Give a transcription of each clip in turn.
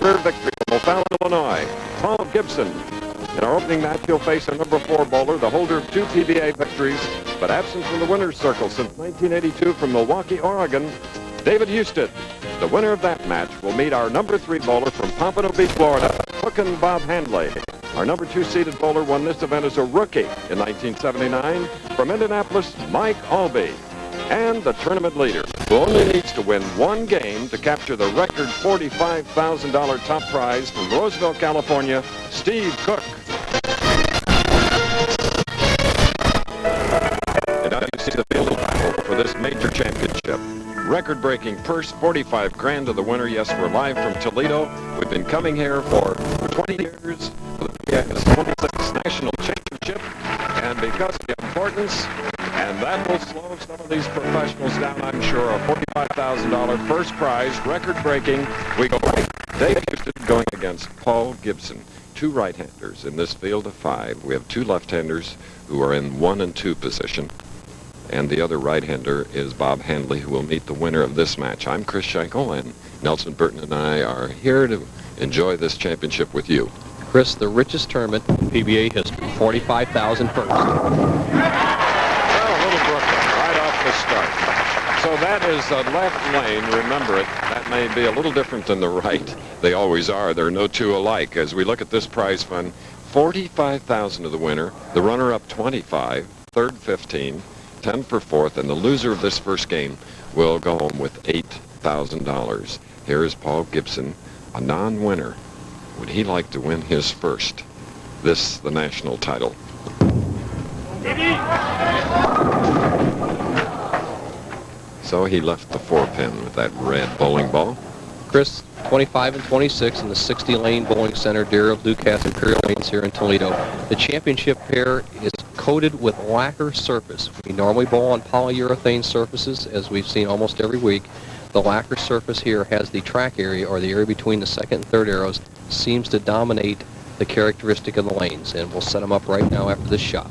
career victory from O'Fallon, Illinois, Paul Gibson. In our opening match, he'll face a number 4 bowler, the holder of 2 PBA victories, but absent from the winner's circle since 1982 from Milwaukee, Oregon, David Houston. The winner of that match will meet our number 3 bowler from Pompano Beach, Florida, Hookin' Bob Handley. Our number 2 seeded bowler won this event as a rookie in 1979 from Indianapolis, Mike Albee. And the tournament leader, who only needs to win 1 game to capture the record $45,000 top prize from Roseville, California, Steve Cook. And now you see the field battle for this major championship. Record-breaking purse, $45,000 to the winner. Yes, we're live from Toledo. We've been coming here for 20 years for the PBA 26th National Championship. And because of the importance, and that will slow some of these professionals down, I'm sure, a $45,000 first prize, record-breaking. We go right. Dave Houston going against Paul Gibson. 2 right-handers in this field of 5. We have 2 left-handers who are in 1 and 2 position. And the other right-hander is Bob Handley, who will meet the winner of this match. I'm Chris Schenkel, and Nelson Burton and I are here to enjoy this championship with you. Chris, the richest tournament in PBA history, $45,000 first. Well, a little Brooklyn right off the start. So that is the left lane. Remember it. That may be a little different than the right. They always are. There are no 2 alike. As we look at this prize fund, $45,000 to the winner, the runner-up $25,000, third $15,000. 10 for 4th, and the loser of this first game will go home with $8,000. Here is Paul Gibson, a non-winner. Would he like to win his first? This, the national title. So he left the 4-pin with that red bowling ball. Chris, 25 and 26 in the 60-lane bowling center, Darrell Ducasse Imperial Lanes here in Toledo. The championship pair is coated with lacquer surface. We normally bowl on polyurethane surfaces, as we've seen almost every week. The lacquer surface here has the track area, or the area between the 2nd and 3rd arrows, seems to dominate the characteristic of the lanes, and we'll set them up right now after this shot.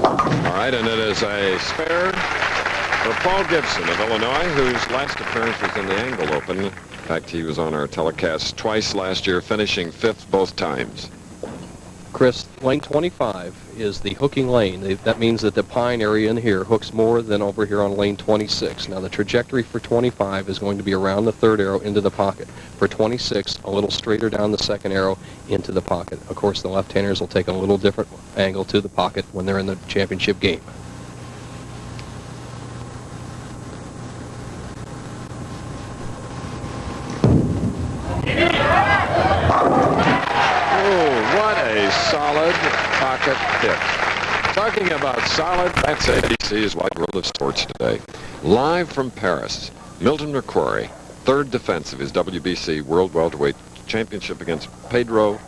All right, and it is a spare for Paul Gibson of Illinois, whose last appearance was in the Angle Open. In fact, he was on our telecast twice last year, finishing 5th both times. Chris, lane 25 is the hooking lane. That means that the pine area in here hooks more than over here on lane 26. Now, the trajectory for 25 is going to be around the 3rd arrow into the pocket. For 26, a little straighter down the 2nd arrow into the pocket. Of course, the left-handers will take a little different angle to the pocket when they're in the championship game. Solid pocket hit. Talking about solid, that's ABC's Wide World of Sports today. Live from Paris, Milton McQuarrie, 3rd defense of his WBC World Welterweight Championship against Pedro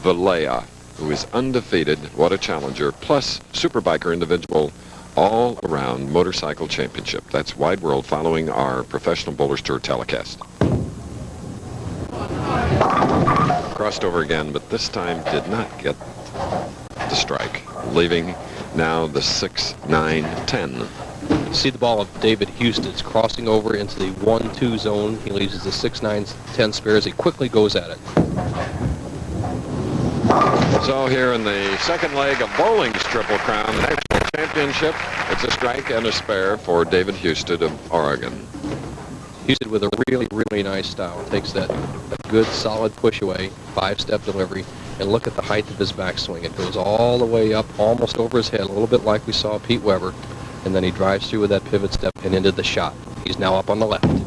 Valleja, who is undefeated. What a challenger. Plus, Superbiker individual all-around motorcycle championship. That's Wide World following our Professional Bowlers Tour telecast. Crossed over again, but this time did not get the strike, leaving now the 6-9-10. See the ball of David Houston. It's crossing over into the 1-2 zone. He leaves the 6-9-10 spare as he quickly goes at it. So here in the second leg of bowling's Triple Crown National Championship, it's a strike and a spare for David Houston of Oregon. Houston with a really, really nice style. Takes that good, solid push away, 5-step delivery, and look at the height of his backswing. It goes all the way up, almost over his head, a little bit like we saw Pete Weber, and then he drives through with that pivot step and into the shot. He's now up on the left. Only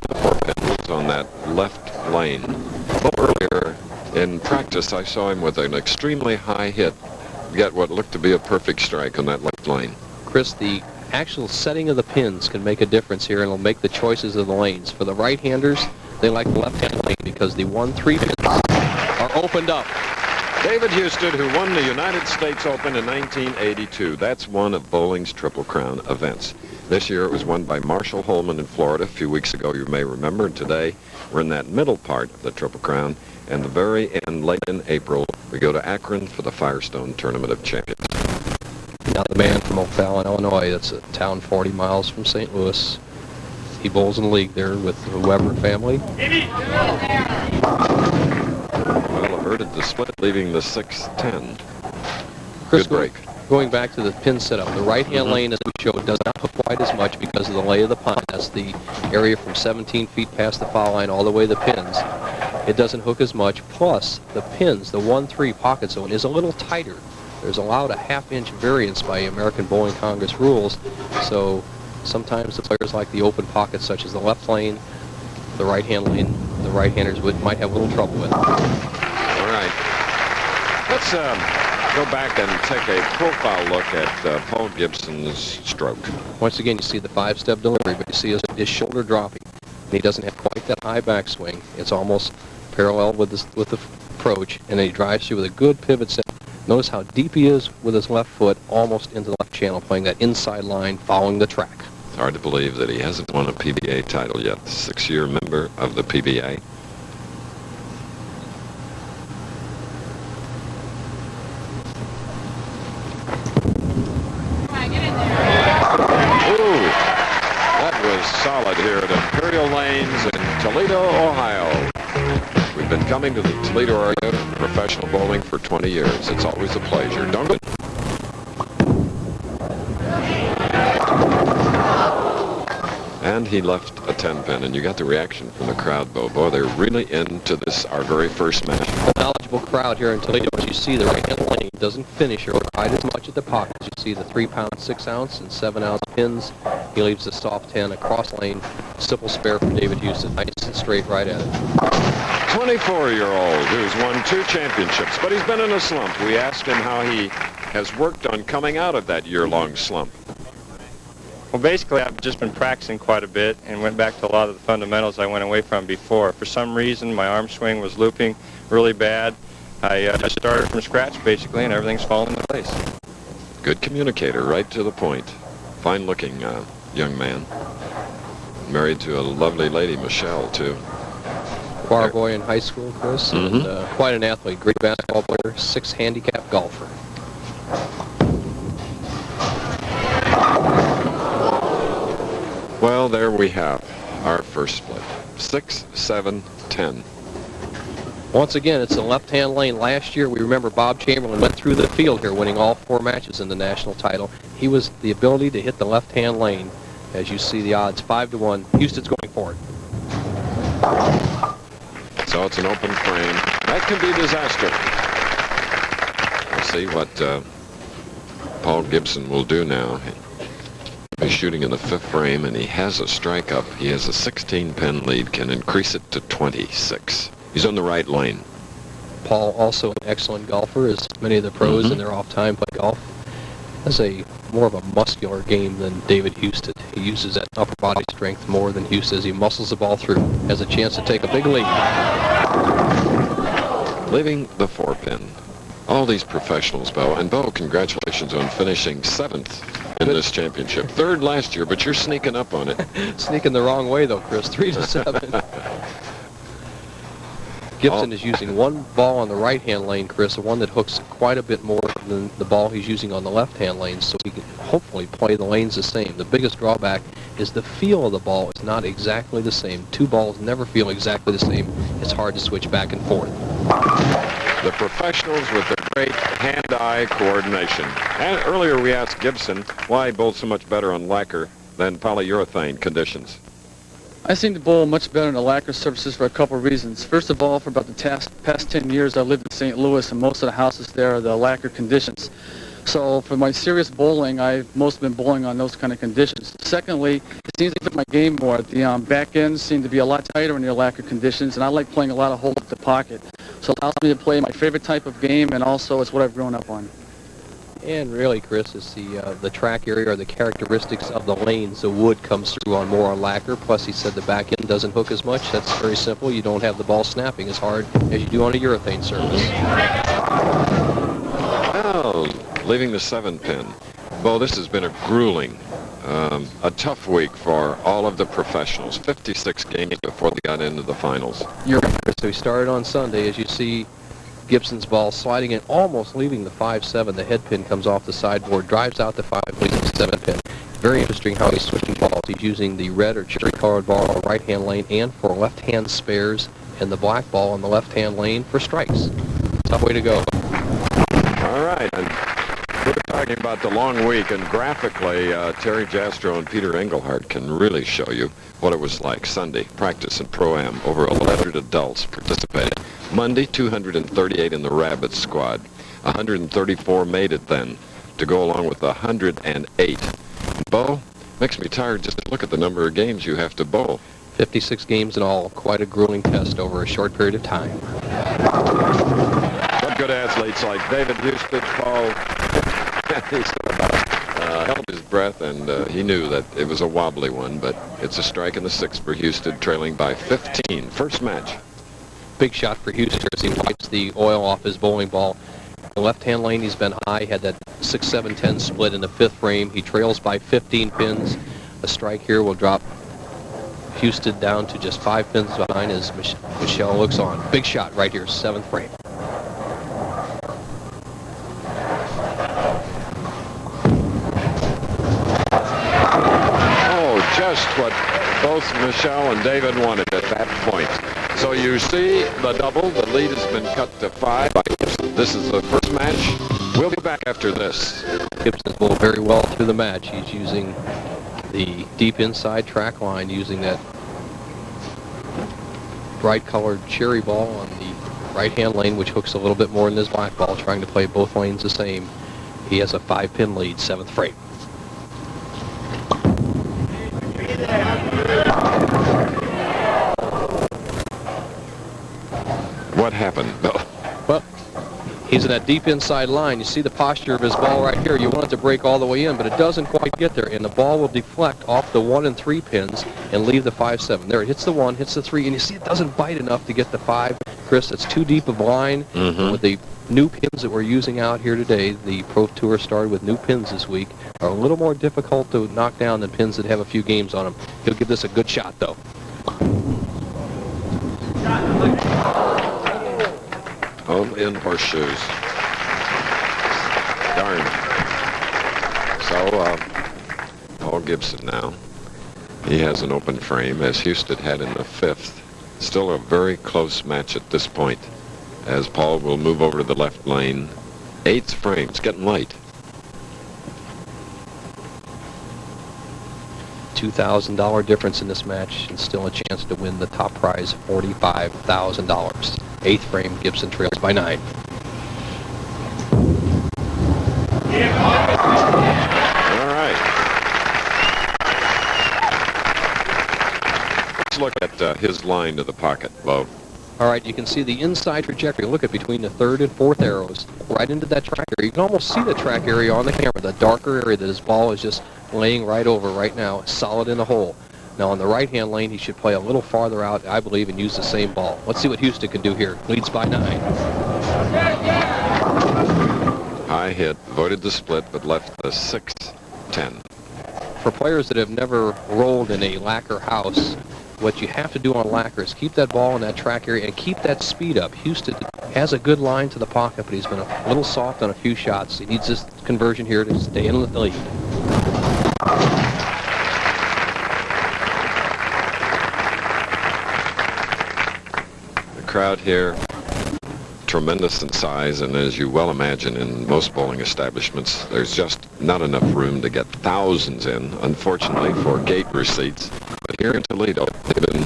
the 4-pin was on that left lane. Earlier in practice, I saw him with an extremely high hit get what looked to be a perfect strike on that left lane. Chris, the actual setting of the pins can make a difference here, and it'll make the choices of the lanes. For the right-handers, they like the left-hand lane because the 1-3 pins are opened up. David Houston, who won the United States Open in 1982. That's one of bowling's Triple Crown events. This year it was won by Marshall Holman in Florida a few weeks ago, you may remember. And today we're in that middle part of the Triple Crown. And the very end, late in April, we go to Akron for the Firestone Tournament of Champions. Now the man from O'Fallon, Illinois, that's a town 40 miles from St. Louis. He bowls in the league there with the Weber family. Well, averted the split, leaving the 6-10. Chris, Good break. Going back to the pin setup, the right-hand lane, as we showed, does not hook quite as much because of the lay of the pond. That's the area from 17 feet past the foul line all the way to the pins. It doesn't hook as much. Plus, the pins, the 1-3 pocket zone, is a little tighter. There's allowed a half-inch variance by American Bowling Congress rules. So sometimes the players like the open pockets, such as the left lane, the right-hand lane, the right-handers might have a little trouble with. All right. Let's go back and take a profile look at Paul Gibson's stroke. Once again, you see the 5-step delivery, but you see his shoulder dropping. And he doesn't have quite that high backswing. It's almost parallel with the approach, and then he drives through with a good pivot set. Notice how deep he is with his left foot, almost into the left channel, playing that inside line, following the track. It's hard to believe that he hasn't won a PBA title yet. 6-year member of the PBA. Solid here at Imperial Lanes in Toledo, Ohio. We've been coming to the Toledo area for professional bowling for 20 years. It's always a pleasure. Don't go. And he left a 10-pin, and you got the reaction from the crowd, Bo. Boy, they're really into this, our very first match. A knowledgeable crowd here in Toledo. As you see, the right-hand lane doesn't finish or quite as much at the pockets. You see the 3-pound, 6-ounce, and 7-ounce pins. He leaves the soft 10 across lane. Simple spare from David Houston. Nice and straight right at it. 24-year-old who's won 2 championships, but he's been in a slump. We asked him how he has worked on coming out of that year-long slump. Well, basically, I've just been practicing quite a bit and went back to a lot of the fundamentals I went away from before. For some reason, my arm swing was looping really bad. I just started from scratch, basically, and everything's fallen into place. Good communicator, right to the point. Fine-looking young man. Married to a lovely lady, Michelle, too. Choir boy in high school, Chris, and quite an athlete. Great basketball player, 6 handicap golfer. Well, there we have our first split. 6, 7, 10. Once again, it's the left-hand lane. Last year, we remember Bob Chamberlain went through the field here, winning all 4 matches in the national title. He was the ability to hit the left-hand lane. As you see the odds, 5-1. Houston's going for it. So it's an open frame. That can be disaster. We'll see what Paul Gibson will do now. He's shooting in the 5th frame, and he has a strike up. He has a 16-pin lead, can increase it to 26. He's on the right lane. Paul, also an excellent golfer, as many of the pros in their off-time play golf. Has a more of a muscular game than David Houston. He uses that upper body strength more than Houston as he muscles the ball through. Has a chance to take a big lead. Leaving the 4-pin. All these professionals, Bo. And Bo, congratulations on finishing 7th in this championship. 3rd last year, but you're sneaking up on it. Sneaking the wrong way, though, Chris. 3-7. Gibson is using one ball on the right-hand lane, Chris, the one that hooks quite a bit more than the ball he's using on the left-hand lane, so he can hopefully play the lanes the same. The biggest drawback is the feel of the ball is not exactly the same. 2 balls never feel exactly the same. It's hard to switch back and forth. The professionals with their great hand-eye coordination. And earlier we asked Gibson why he bowled so much better on lacquer than polyurethane conditions. I seem to bowl much better on the lacquer surfaces for a couple of reasons. First of all, for about the past 10 years, I lived in St. Louis, and most of the houses there are the lacquer conditions. So for my serious bowling, I've mostly been bowling on those kind of conditions. Secondly, it seems to fit my game more. The back ends seem to be a lot tighter in your lacquer conditions, and I like playing a lot of hold up the pocket. So it allows me to play my favorite type of game, and also it's what I've grown up on. And really, Chris, it's the track area or the characteristics of the lanes. The wood comes through on more on lacquer. Plus, he said the back end doesn't hook as much. That's very simple. You don't have the ball snapping as hard as you do on a urethane surface. Well, leaving the 7-pin. Bo, this has been a grueling, a tough week for all of the professionals. 56 games before they got into the finals. You're right, Chris. So we started on Sunday. As you see, Gibson's ball sliding in, almost leaving the 5-7. The head pin comes off the sideboard, drives out the 5, leaves the 7 pin. Very interesting how he's switching balls. He's using the red or cherry-colored ball on the right-hand lane and for left-hand spares, and the black ball on the left-hand lane for strikes. Tough way to go. All right. And we're talking about the long week, and graphically, Terry Jastrow and Peter Engelhardt can really show you what it was like Sunday. Practice and Pro-Am. Over 1,100 adults participated. Monday, 238 in the Rabbit squad. 134 made it then, to go along with 108. Bo, makes me tired just to look at the number of games you have to bowl. 56 games in all. Quite a grueling test over a short period of time. Some good athletes like David Houston, Paul, he sort of held his breath, and he knew that it was a wobbly one, but it's a strike in the 6th for Houston, trailing by 15. First match. Big shot for Houston as he wipes the oil off his bowling ball. The left-hand lane, he's been high, had that 6-7-10 split in the 5th frame. He trails by 15 pins. A strike here will drop Houston down to just 5 pins behind as Michelle looks on. Big shot right here, 7th frame. Oh, just what both Michelle and David wanted at that point. So you see the double. The lead has been cut to 5. This is the first match. We'll be back after this. Gibson's bowled very well through the match. He's using the deep inside track line, using that bright colored cherry ball on the right-hand lane, which hooks a little bit more than his black ball, trying to play both lanes the same. He has a 5-pin lead, 7th frame. What happened, Bill? Well, he's in that deep inside line. You see the posture of his ball right here. You want it to break all the way in, but it doesn't quite get there, and the ball will deflect off the 1 and 3 pins and leave the 5-7. There, it hits the 1, hits the 3, and you see it doesn't bite enough to get the 5. Chris, it's too deep of line. With the new pins that we're using out here today, the Pro Tour started with new pins this week, are a little more difficult to knock down than pins that have a few games on them. He'll give this a good shot, though. Home in horseshoes. Darn. So, Paul Gibson now. He has an open frame, as Houston had in the 5th. Still a very close match at this point, as Paul will move over to the left lane. 8th frame. It's getting late. $2,000 difference in this match, and still a chance to win the top prize, $45,000. 8th frame, Gibson trails by 9. All right. Let's look at his line to the pocket, Bo. All right, you can see the inside trajectory. Look at between the 3rd and 4th arrows, right into that track area. You can almost see the track area on the camera, the darker area that his ball is just laying right over right now, solid in the hole. Now on the right-hand lane, he should play a little farther out, I believe, and use the same ball. Let's see what Houston can do here. Leads by 9. High hit, avoided the split, but left the 6-10. For players that have never rolled in a lacquer house, what you have to do on lacquer is keep that ball in that track area and keep that speed up. Houston has a good line to the pocket, but he's been a little soft on a few shots. He needs this conversion here to stay in the lead. The crowd here, tremendous in size, and as you well imagine, in most bowling establishments, there's just not enough room to get thousands in, unfortunately, for gate receipts. But here in Toledo, they've been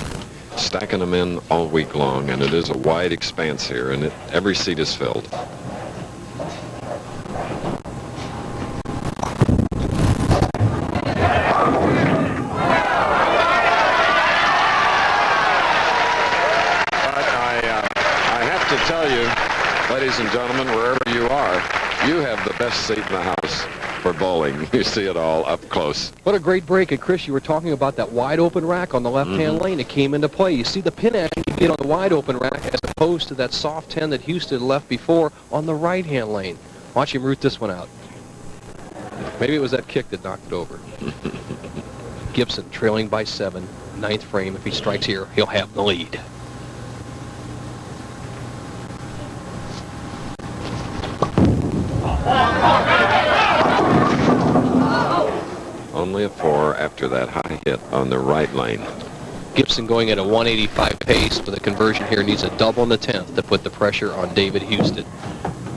stacking them in all week long, and it is a wide expanse here, and every seat is filled. Tell you, ladies and gentlemen, wherever you are, you have the best seat in the house for bowling. You see it all up close. What a great break. And Chris, you were talking about that wide open rack on the left-hand lane. It came into play. You see the pin action you get on the wide open rack as opposed to that soft 10 that Houston left before on the right-hand lane. Watch him root this one out. Maybe it was that kick that knocked it over. Gibson trailing by 7, 9th frame. If he strikes here, he'll have the lead. only a 4 after that high hit on the right lane. Gibson going at a 185 pace, but the conversion here needs a double in the 10th to put the pressure on David Houston.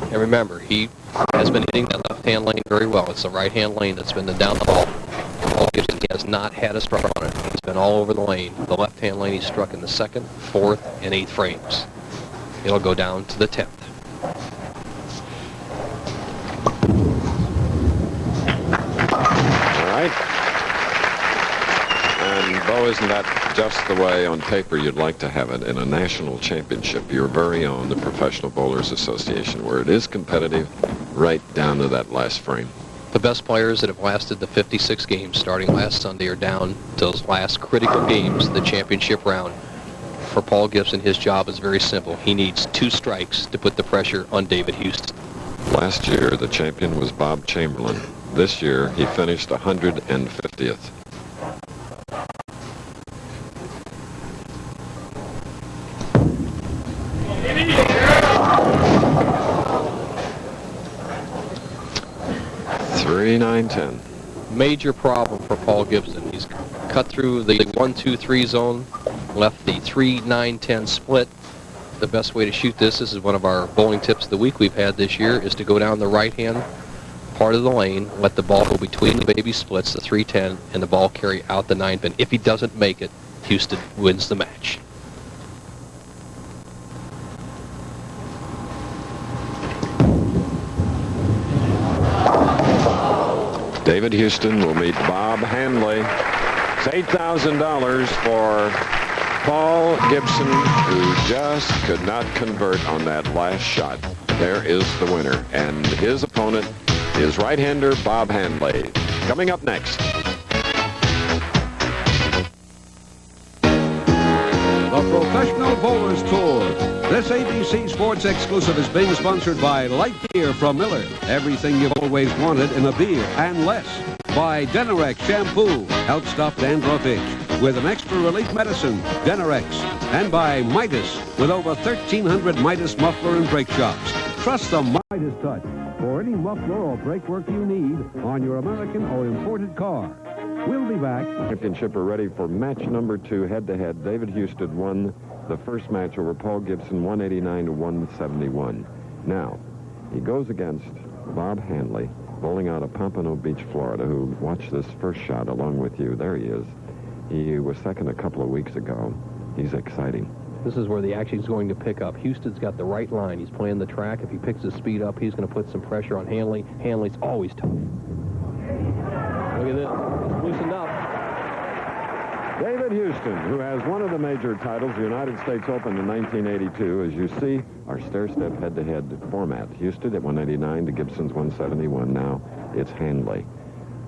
And remember, he has been hitting that left-hand lane very well. It's the right-hand lane that's been the down the hall. Paul Gibson has not had a strike on it. He's been all over the lane. The left-hand lane he struck in the 2nd, 4th, and 8th frames. It'll go down to the 10th. All right. And, Bo, isn't that just the way on paper you'd like to have it in a national championship, your very own, the Professional Bowlers Association, where it is competitive right down to that last frame? The best players that have lasted the 56 games starting last Sunday are down to those last critical games, the championship round. For Paul Gibson, his job is very simple. He needs 2 strikes to put the pressure on David Houston. Last year, the champion was Bob Chamberlain. This year, he finished 150th. Three, 9, 10. Major problem for Paul Gibson. He's cut through the 1-2-3 zone, left the 3-9-10 split. The best way to shoot this is one of our bowling tips of the week we've had this year, is to go down the right-hand part of the lane, let the ball go between the baby splits, the 3-10, and the ball carry out the 9-pin. If he doesn't make it, Houston wins the match. David Houston will meet Bob Hanley. It's $8,000 for Paul Gibson, who just could not convert on that last shot. There is the winner, and his opponent is right-hander Bob Hanley. Coming up next. The Professional Bowlers Tour. This ABC Sports exclusive is being sponsored by Light Beer from Miller. Everything you've always wanted in a beer and less. By Denorex Shampoo. Helps stop dandruff itch. With an extra relief medicine, Denorex. And by Midas. With over 1,300 Midas muffler and brake shops. Trust the Midas touch for any muffler or brake work you need on your American or imported car. We'll be back. Championship are ready for match number 2, head-to-head. David Houston won the first match over Paul Gibson, 189 to 171. Now, he goes against Bob Hanley, bowling out of Pompano Beach, Florida, who watched this first shot along with you. There he is. He was second a couple of weeks ago. He's exciting. This is where the action is going to pick up. Houston's got the right line. He's playing the track. If he picks his speed up, he's going to put some pressure on Hanley. Hanley's always tough. Look at this. He's loosened up. David Houston, who has one of the major titles, the United States Open in 1982. As you see, our stair-step head-to-head format. Houston at 189 to Gibson's 171. Now it's Hanley.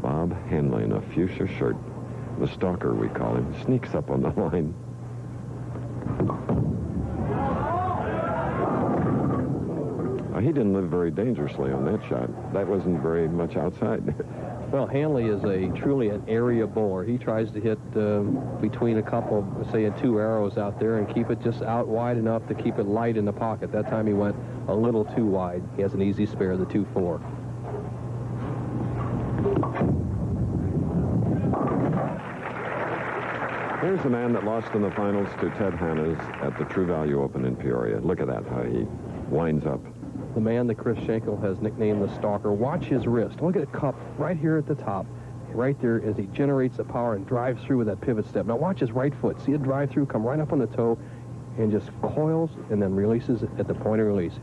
Bob Hanley in a fuchsia shirt. The stalker, we call him, sneaks up on the line. He didn't live very dangerously on that shot. That wasn't very much outside. Well, Hanley is truly an area bowler. He tries to hit between a couple, say, 2 arrows out there and keep it just out wide enough to keep it light in the pocket. That time he went a little too wide. He has an easy spare, the 2-4. Here's the man that lost in the finals to Ted Hannes at the True Value Open in Peoria. Look at that, how he winds up. The man that Chris Schenkel has nicknamed the Stalker. Watch his wrist. Look at the cup right here at the top. Right there as he generates the power and drives through with that pivot step. Now watch his right foot. See it drive through, come right up on the toe, and just coils and then releases it at the point of release.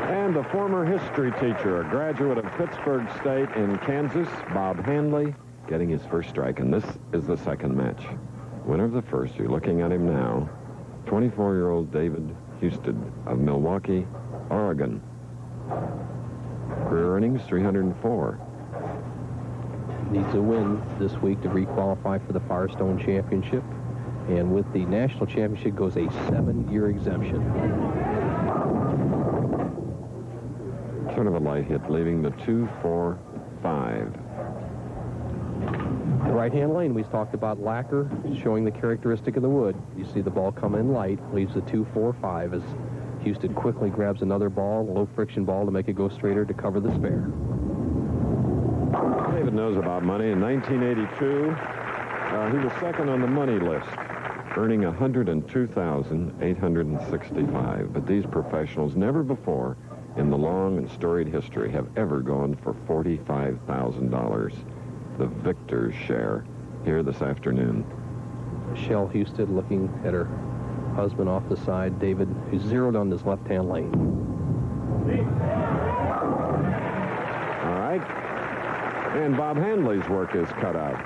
And a former history teacher, a graduate of Pittsburgh State in Kansas, Bob Hanley, getting his first strike. And this is the second match. Winner of the first, you're looking at him now, 24-year-old David Houston of Milwaukee, Oregon. Career earnings, 304. Needs a win this week to re-qualify for the Firestone Championship. And with the National Championship goes a 7-year exemption. Sort of a light hit, leaving the 2-4-5. The right-hand lane, we talked about lacquer, showing the characteristic of the wood. You see the ball come in light, leaves the 2-4-5 as Houston quickly grabs another ball, low-friction ball, to make it go straighter to cover the spare. David knows about money. In 1982, he was second on the money list, earning $102,865. But these professionals never before in the long and storied history have ever gone for $45,000. The victor's share here this afternoon. Michelle Houston looking at her husband off the side, David, who's zeroed on his left-hand lane. All right. And Bob Handley's work is cut out.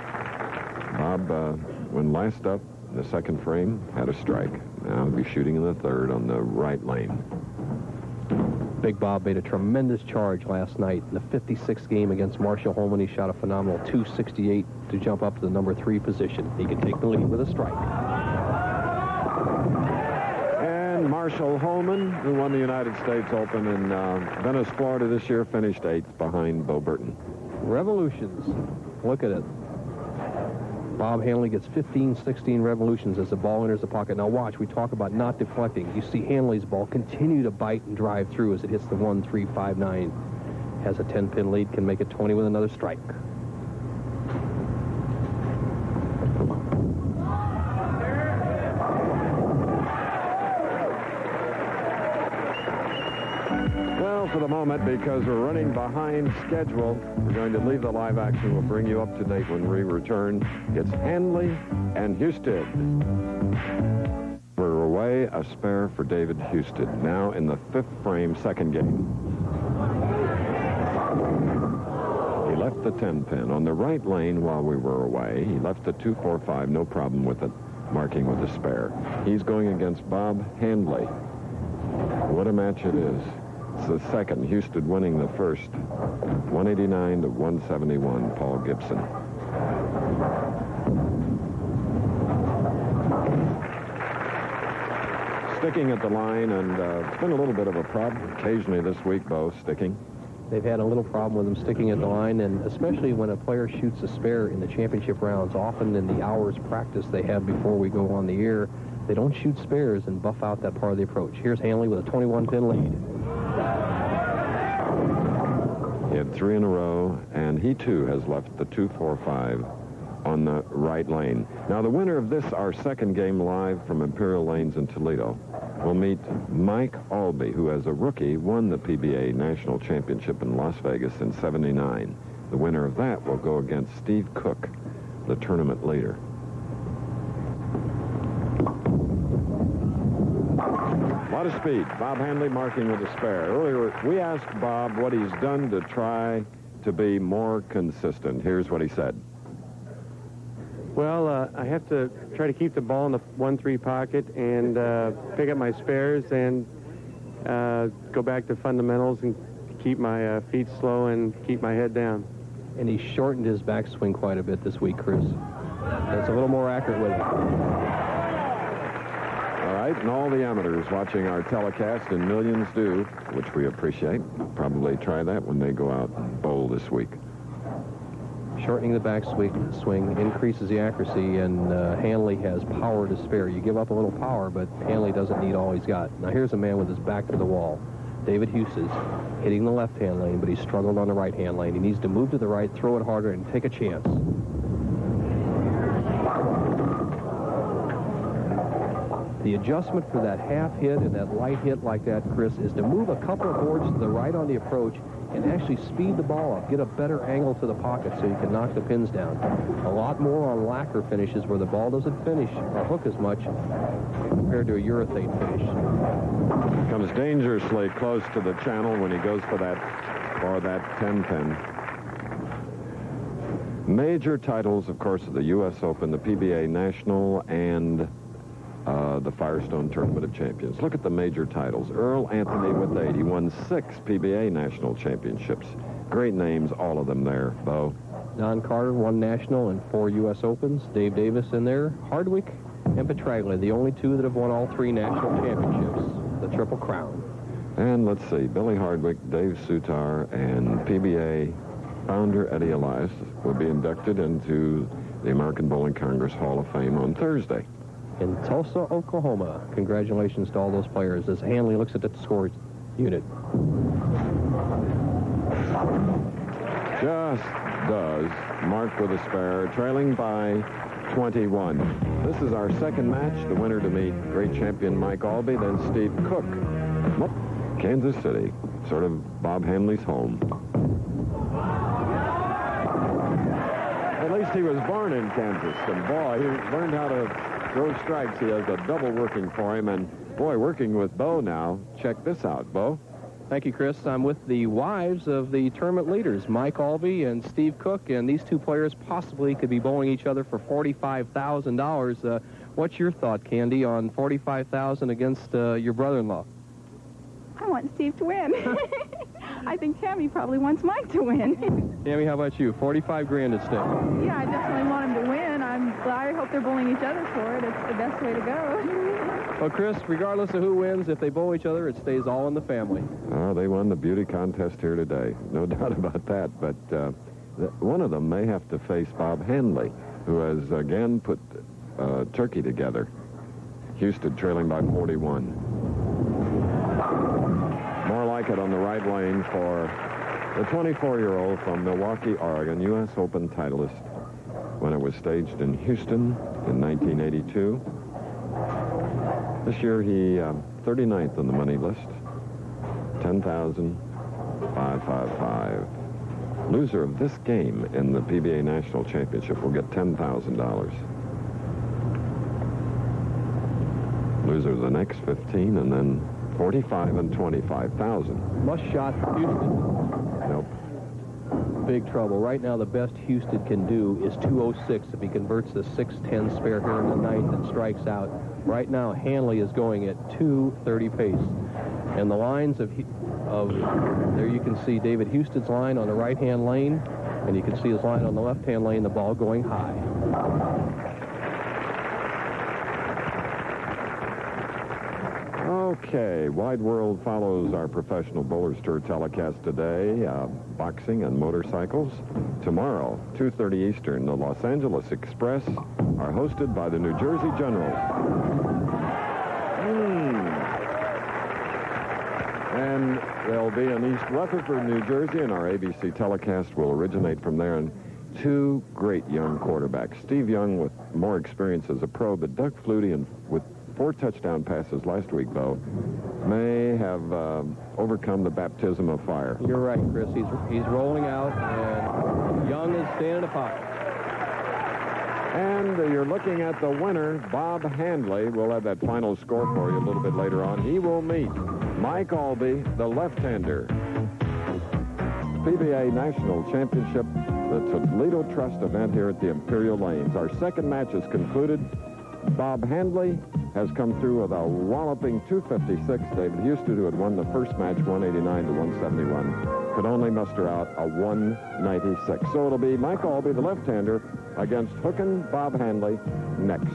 Bob, when last up in the second frame, had a strike. Now he'll be shooting in the third on the right lane. Big Bob made a tremendous charge last night in the 56th game against Marshall Holman. He shot a phenomenal .268 to jump up to the number 3 position. He can take the lead with a strike. And Marshall Holman, who won the United States Open in Venice, Florida this year, finished 8th behind Bo Burton. Revolutions. Look at it. Bob Handley gets 15, 16 revolutions as the ball enters the pocket. Now watch, we talk about not deflecting. You see Handley's ball continue to bite and drive through as it hits the 1, 3, 5, 9. Has a 10-pin lead, can make it 20 with another strike. Well, for the moment, because we're running behind schedule, we're going to leave the live action. We'll bring you up to date when we return. It's Handley and Houston. We're away, a spare for David Houston. Now in the 5th frame, second game. He left the 10-pin on the right lane while we were away. He left the 2-4-5, no problem with it, marking with a spare. He's going against Bob Handley. What a match it is. It's the second. Houston winning the first. 189 to 171, Paul Gibson. Sticking at the line, and it's been a little bit of a problem. Occasionally this week, Bo, sticking. They've had a little problem with them sticking at the line, and especially when a player shoots a spare in the championship rounds, often in the hours practice they have before we go on the air, they don't shoot spares and buff out that part of the approach. Here's Handley with a 21-pin lead. He had 3 in a row, and he too has left the 2-4-5 on the right lane. Now the winner of this, our second game live from Imperial Lanes in Toledo, will meet Mike Albee, who as a rookie won the PBA National Championship in Las Vegas in '79. The winner of that will go against Steve Cook, the tournament leader. A lot of speed. Bob Handley marking with a spare. Earlier, we asked Bob what he's done to try to be more consistent. Here's what he said. Well, I have to try to keep the ball in the 1-3 pocket and pick up my spares and go back to fundamentals and keep my feet slow and keep my head down. And he shortened his backswing quite a bit this week, Chris. That's a little more accurate with it. All right, and all the amateurs watching our telecast, and millions do, which we appreciate, probably try that when they go out and bowl this week. Shortening the backswing increases the accuracy, and Handley has power to spare. You give up a little power, but Handley doesn't need all he's got. Now here's a man with his back to the wall. David Houston hitting the left-hand lane, but he struggled on the right-hand lane. He needs to move to the right, throw it harder, and take a chance. The adjustment for that half hit and that light hit like that, Chris, is to move a couple of boards to the right on the approach and actually speed the ball up, get a better angle to the pocket so you can knock the pins down. A lot more on lacquer finishes where the ball doesn't finish or hook as much compared to a urethane finish. Comes dangerously close to the channel when he goes for that 10-pin. Major titles, of course, of the U.S. Open, the PBA National, and the Firestone Tournament of Champions. Look at the major titles. Earl Anthony with 8. He won 6 PBA National Championships. Great names, all of them there, Bo. Don Carter, 1 National and 4 U.S. Opens. Dave Davis in there. Hardwick and Petraglia, the only 2 that have won all 3 National Championships. The Triple Crown. And let's see, Billy Hardwick, Dave Sutar, and PBA founder Eddie Elias will be inducted into the American Bowling Congress Hall of Fame on Thursday. in Tulsa, Oklahoma. Congratulations to all those players as Hanley looks at the score unit. Just does. Mark with a spare, trailing by 21. This is our second match. The winner to meet great champion Mike Albee, then Steve Cook. Kansas City, sort of Bob Hanley's home. At least he was born in Kansas, and boy, he learned how to throw strikes. He has a double working for him, and boy, working with Bo now. Check this out, Bo. Thank you, Chris. I'm with the wives of the tournament leaders, Mike Albee and Steve Cook, and these two players possibly could be bowling each other for $45,000. What's your thought, Candy, on $45,000 against your brother-in-law? I want Steve to win. I think Tammy probably wants Mike to win. Tammy, how about you? 45 grand at stake. Yeah, I definitely want him to win. I hope they're bowling each other for it. It's the best way to go. Well, Chris, regardless of who wins, if they bowl each other, it stays all in the family. Oh, they won the beauty contest here today. No doubt about that. But one of them may have to face Bob Hanley, who has again put Turkey together. Houston trailing by 41. More like it on the right lane for the 24-year-old from Milwaukee, Oregon, U.S. Open titleist when it was staged in Houston in 1982. This year he 39th on the money list, 10,555. Loser of this game in the PBA National Championship will get $10,000. Loser of the next 15, and then 45 and 25,000. Must shot for Houston. Nope. Big trouble. Right now, the best Houston can do is 206 if he converts the 610 spare here in the ninth and strikes out. Right now, Hanley is going at 230 pace. And the lines of there you can see David Houston's line on the right-hand lane, and you can see his line on the left-hand lane, the ball going high. Okay, Wide World follows our Professional Bowlers Tour telecast today. Boxing and motorcycles. Tomorrow, 2:30 Eastern, the Los Angeles Express are hosted by the New Jersey Generals. And they'll be in East Rutherford, New Jersey, and our ABC telecast will originate from there. And two great young quarterbacks. Steve Young with more experience as a pro, but Doug Flutie and with 4 touchdown passes last week, though, may have overcome the baptism of fire. You're right, Chris. He's rolling out, and Young is staying in the pocket. And you're looking at the winner, Bob Hanley. We'll have that final score for you a little bit later on. He will meet Mike Albee, the left-hander. PBA National Championship, the Toledo Trust event here at the Imperial Lanes. Our second match is concluded. Bob Hanley has come through with a walloping 256. David Houston, who had won the first match 189 to 171, could only muster out a 196. So it'll be Mike Albee, the left-hander, against Hookin' Bob Hanley next.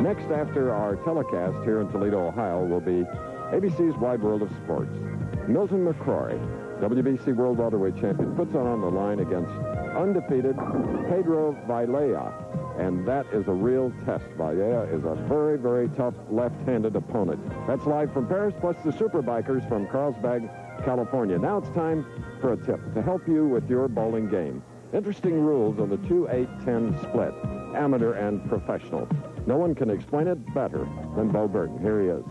Next after our telecast here in Toledo, Ohio, will be ABC's Wide World of Sports. Milton McCrory, WBC World Welterweight Champion, puts on the line against undefeated Pedro Vilella. And that is a real test. Villela is a very, very tough left-handed opponent. That's live from Paris, plus the Superbikers from Carlsbad, California. Now it's time for a tip to help you with your bowling game. Interesting rules on the 2-8-10 split, amateur and professional. No one can explain it better than Bo Burton. Here he is.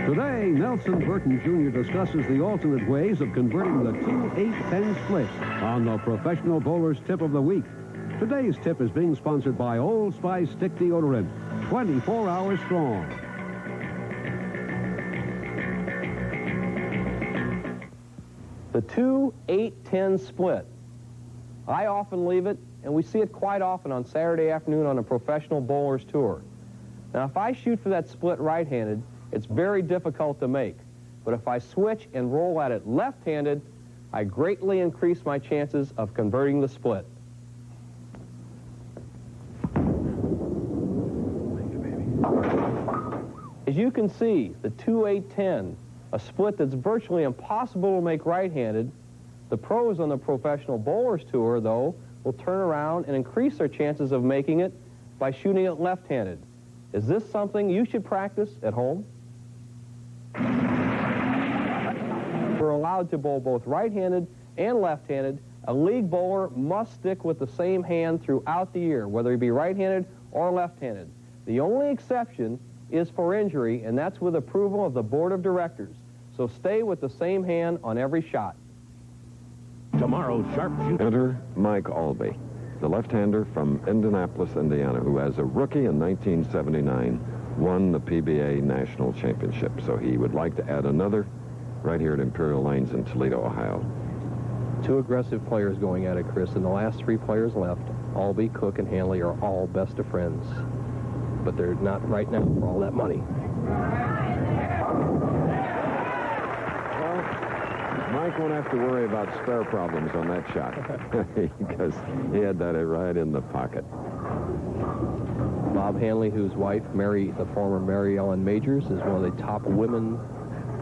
Today, Nelson Burton Jr. discusses the alternate ways of converting the 2-8-10 split on the Professional Bowler's Tip of the Week. Today's tip is being sponsored by Old Spice Stick Deodorant, 24 hours strong. The 2-8-10 split. I often leave it, and we see it quite often on Saturday afternoon on a Professional Bowlers Tour. Now, if I shoot for that split right-handed, it's very difficult to make. But if I switch and roll at it left-handed, I greatly increase my chances of converting the split. As you can see, the 2-8-10, a split that's virtually impossible to make right-handed, The pros on the Professional Bowlers Tour, though, will turn around and increase their chances of making it by shooting it left-handed. Is this something you should practice at home? We're allowed to bowl both right-handed and left-handed. A league bowler must stick with the same hand throughout the year, whether he be right-handed or left-handed. The only exception is for injury, and that's with approval of the board of directors. So stay with the same hand on every shot. Tomorrow's sharpshooter. Enter Mike Albee, the left-hander from Indianapolis, Indiana, who as a rookie in 1979 won the PBA National Championship. So he would like to add another right here at Imperial Lanes in Toledo, Ohio. Two aggressive players going at it, Chris, and the last three players left, Albee, Cook, and Hanley, are all best of friends. But they're not right now for all that money. Mike won't have to worry about spare problems on that shot because he had that right in the pocket. Bob Hanley, whose wife, the former Mary Ellen Majors, is one of the top women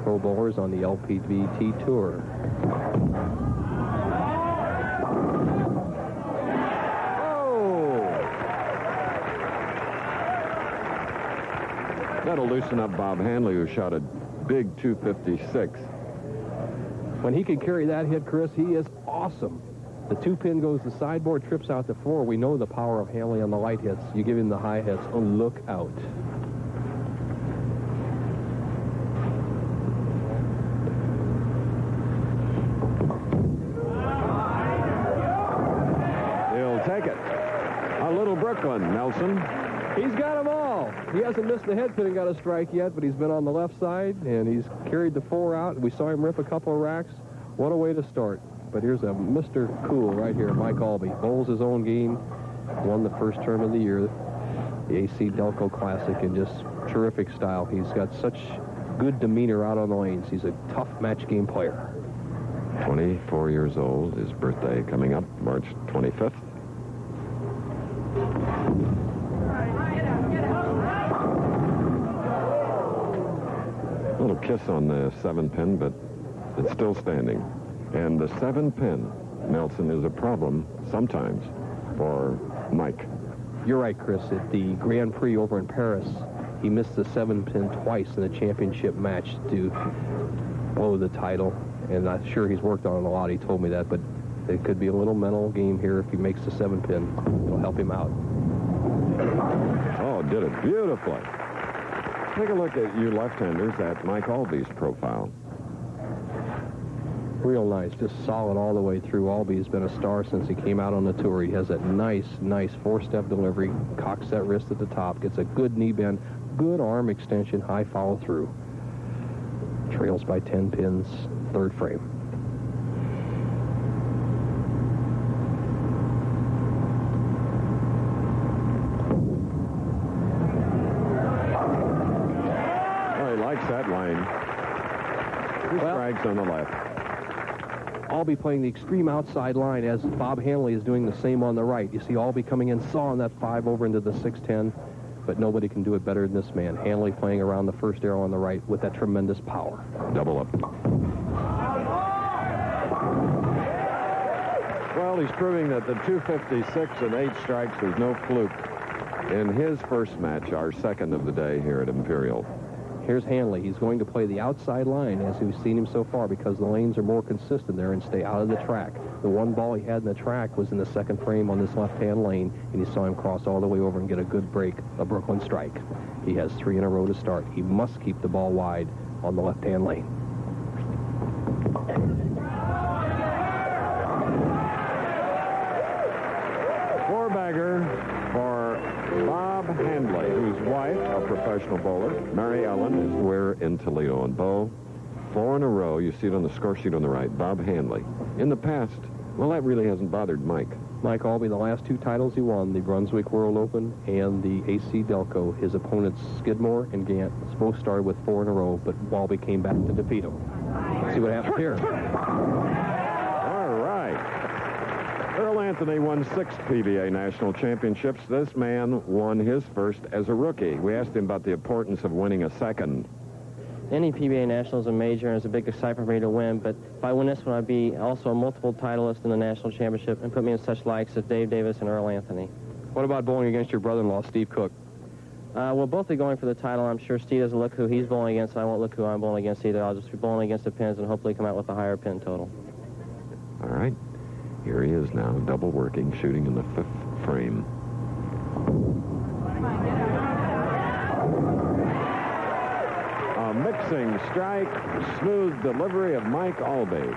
pro bowlers on the LPBT Tour. Oh! That'll loosen up Bob Hanley, who shot a big 256. When he can carry that hit, Chris, he is awesome. The two-pin goes to sideboard, trips out to 4. We know the power of Hanley on the light hits. You give him the high hits. Oh, look out. He'll take it. A little Brooklyn, Nelson. He's got them all. He hasn't missed the head pin and got a strike yet, but he's been on the left side, and he's carried the 4 out. We saw him rip a couple of racks. What a way to start. But here's a Mr. Cool right here, Mike Albee. Bowls his own game, won the first term of the year, the AC Delco Classic, in just terrific style. He's got such good demeanor out on the lanes. He's a tough match game player. 24 years old. His birthday coming up March 25th. A little kiss on the 7-pin, but it's still standing. And the 7-pin, Nelson, is a problem sometimes for Mike. You're right, Chris. At the Grand Prix over in Paris, he missed the 7-pin twice in the championship match to blow the title. And I'm sure he's worked on it a lot. He told me that, but it could be a little mental game here if he makes the 7-pin. It'll help him out. Oh, did it beautifully. Take a look at you left-handers at Mike Albee's profile. Real nice, just solid all the way through. Albee's been a star since he came out on the tour. He has that nice 4-step delivery, cocks that wrist at the top, gets a good knee bend, good arm extension, high follow through. Trails by 10 pins, third frame. Oh, he likes that line. 2 strikes on the left. Albee playing the extreme outside line as Bob Hanley is doing the same on the right. You see Albee coming in, sawing that 5 over into the 6-10, but nobody can do it better than this man. Hanley playing around the first arrow on the right with that tremendous power. Double up. Well, he's proving that the 256 and 8 strikes is no fluke in his first match, our second of the day here at Imperial. Here's Hanley. He's going to play the outside line as we've seen him so far because the lanes are more consistent there and stay out of the track. The one ball he had in the track was in the second frame on this left-hand lane, and you saw him cross all the way over and get a good break, a Brooklyn strike. He has 3 in a row to start. He must keep the ball wide on the left-hand lane. Four-bagger for Bob Handley, whose wife, a professional bowler, Mary Ellen, is where in Toledo. And Bo, 4 in a row. You see it on the score sheet on the right. Bob Handley. In the past, well, that really hasn't bothered Mike. Mike Albee, the last 2 titles he won, the Brunswick World Open and the AC Delco, his opponents Skidmore and Gant both started with 4 in a row, but Albee came back to defeat him. Let's see what happens here. All right. Earl Anthony won 6 PBA National Championships. This man won his first as a rookie. We asked him about the importance of winning a second. any PBA National is a major, and it's a big excitement for me to win. But if I win this one, I'd be also a multiple titleist in the National Championship and put me in such likes as Dave Davis and Earl Anthony. What about bowling against your brother-in-law, Steve Cook? We'll both be going for the title. I'm sure Steve doesn't look who he's bowling against, and I won't look who I'm bowling against either. I'll just be bowling against the pins and hopefully come out with a higher pin total. All right. Here he is now, double working, shooting in the 5th frame. A mixing strike, smooth delivery of Mike Albee.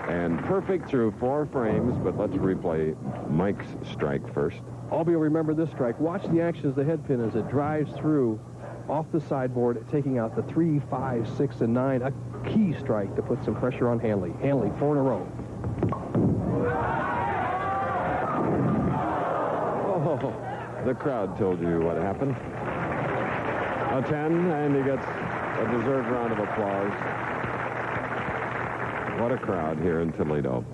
And perfect through 4 frames, but let's replay Mike's strike first. Albee will remember this strike. Watch the action as the head pin as it drives through off the sideboard, taking out the 3, 5, 6, and 9. A key strike to put some pressure on Hanley. Hanley, 4 in a row. Oh, the crowd told you what happened. A 10, and he gets a deserved round of applause. What a crowd here in Toledo.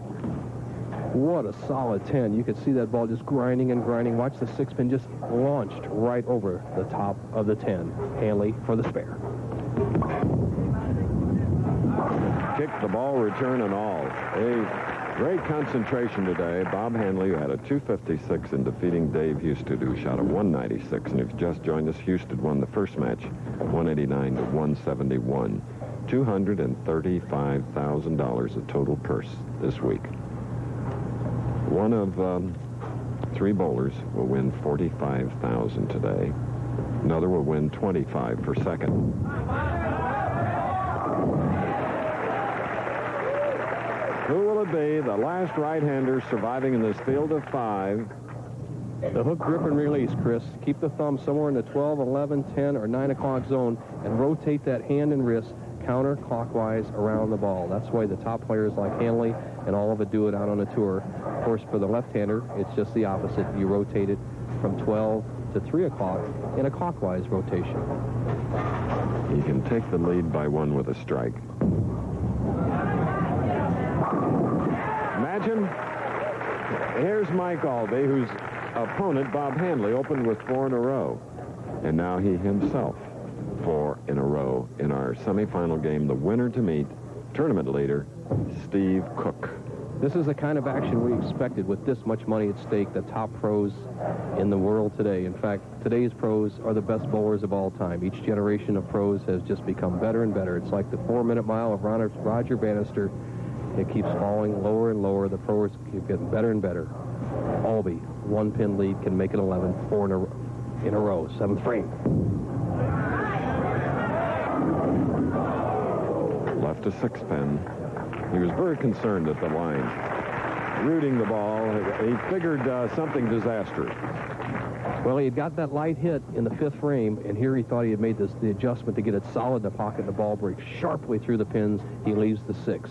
What a solid 10. You could see that ball just grinding and grinding. Watch the 6 pin just launched right over the top of the 10. Hanley for the spare. Kick, the ball, return, and all. A great concentration today. Bob Hanley, who had a 256 in defeating Dave Houston, who shot a 196. And if you just joined us, Houston won the first match, 189 to 171. $235,000 of total purse this week. One of 3 bowlers will win $45,000 today. Another will win $25,000 for second. Who will it be? The last right-hander surviving in this field of 5. The hook, grip, and release, Chris. Keep the thumb somewhere in the 12, 11, 10, or 9 o'clock zone and rotate that hand and wrist counterclockwise around the ball. That's why the top players like Hanley and all of it do it out on the tour. Of course, for the left-hander, it's just the opposite. You rotate it from 12 to 3 o'clock in a clockwise rotation. He can take the lead by 1 with a strike. Imagine, here's Mike Albee, whose opponent, Bob Hanley, opened with 4 in a row. And now he himself, 4 in a row in our semifinal game. The winner to meet, tournament leader, Steve Cook. This is the kind of action we expected with this much money at stake, the top pros in the world today. In fact, today's pros are the best bowlers of all time. Each generation of pros has just become better and better. It's like the 4-minute mile of Roger Bannister. It keeps falling lower and lower. The pros keep getting better and better. Albee, 1-pin lead, can make it 11, 4 in a row, 7th frame. Left a 6-pin. He was very concerned at the line. Rooting the ball, he figured something disastrous. Well, he had got that light hit in the 5th frame, and here he thought he had made the adjustment to get it solid in the pocket, and the ball breaks sharply through the pins. He leaves the 6.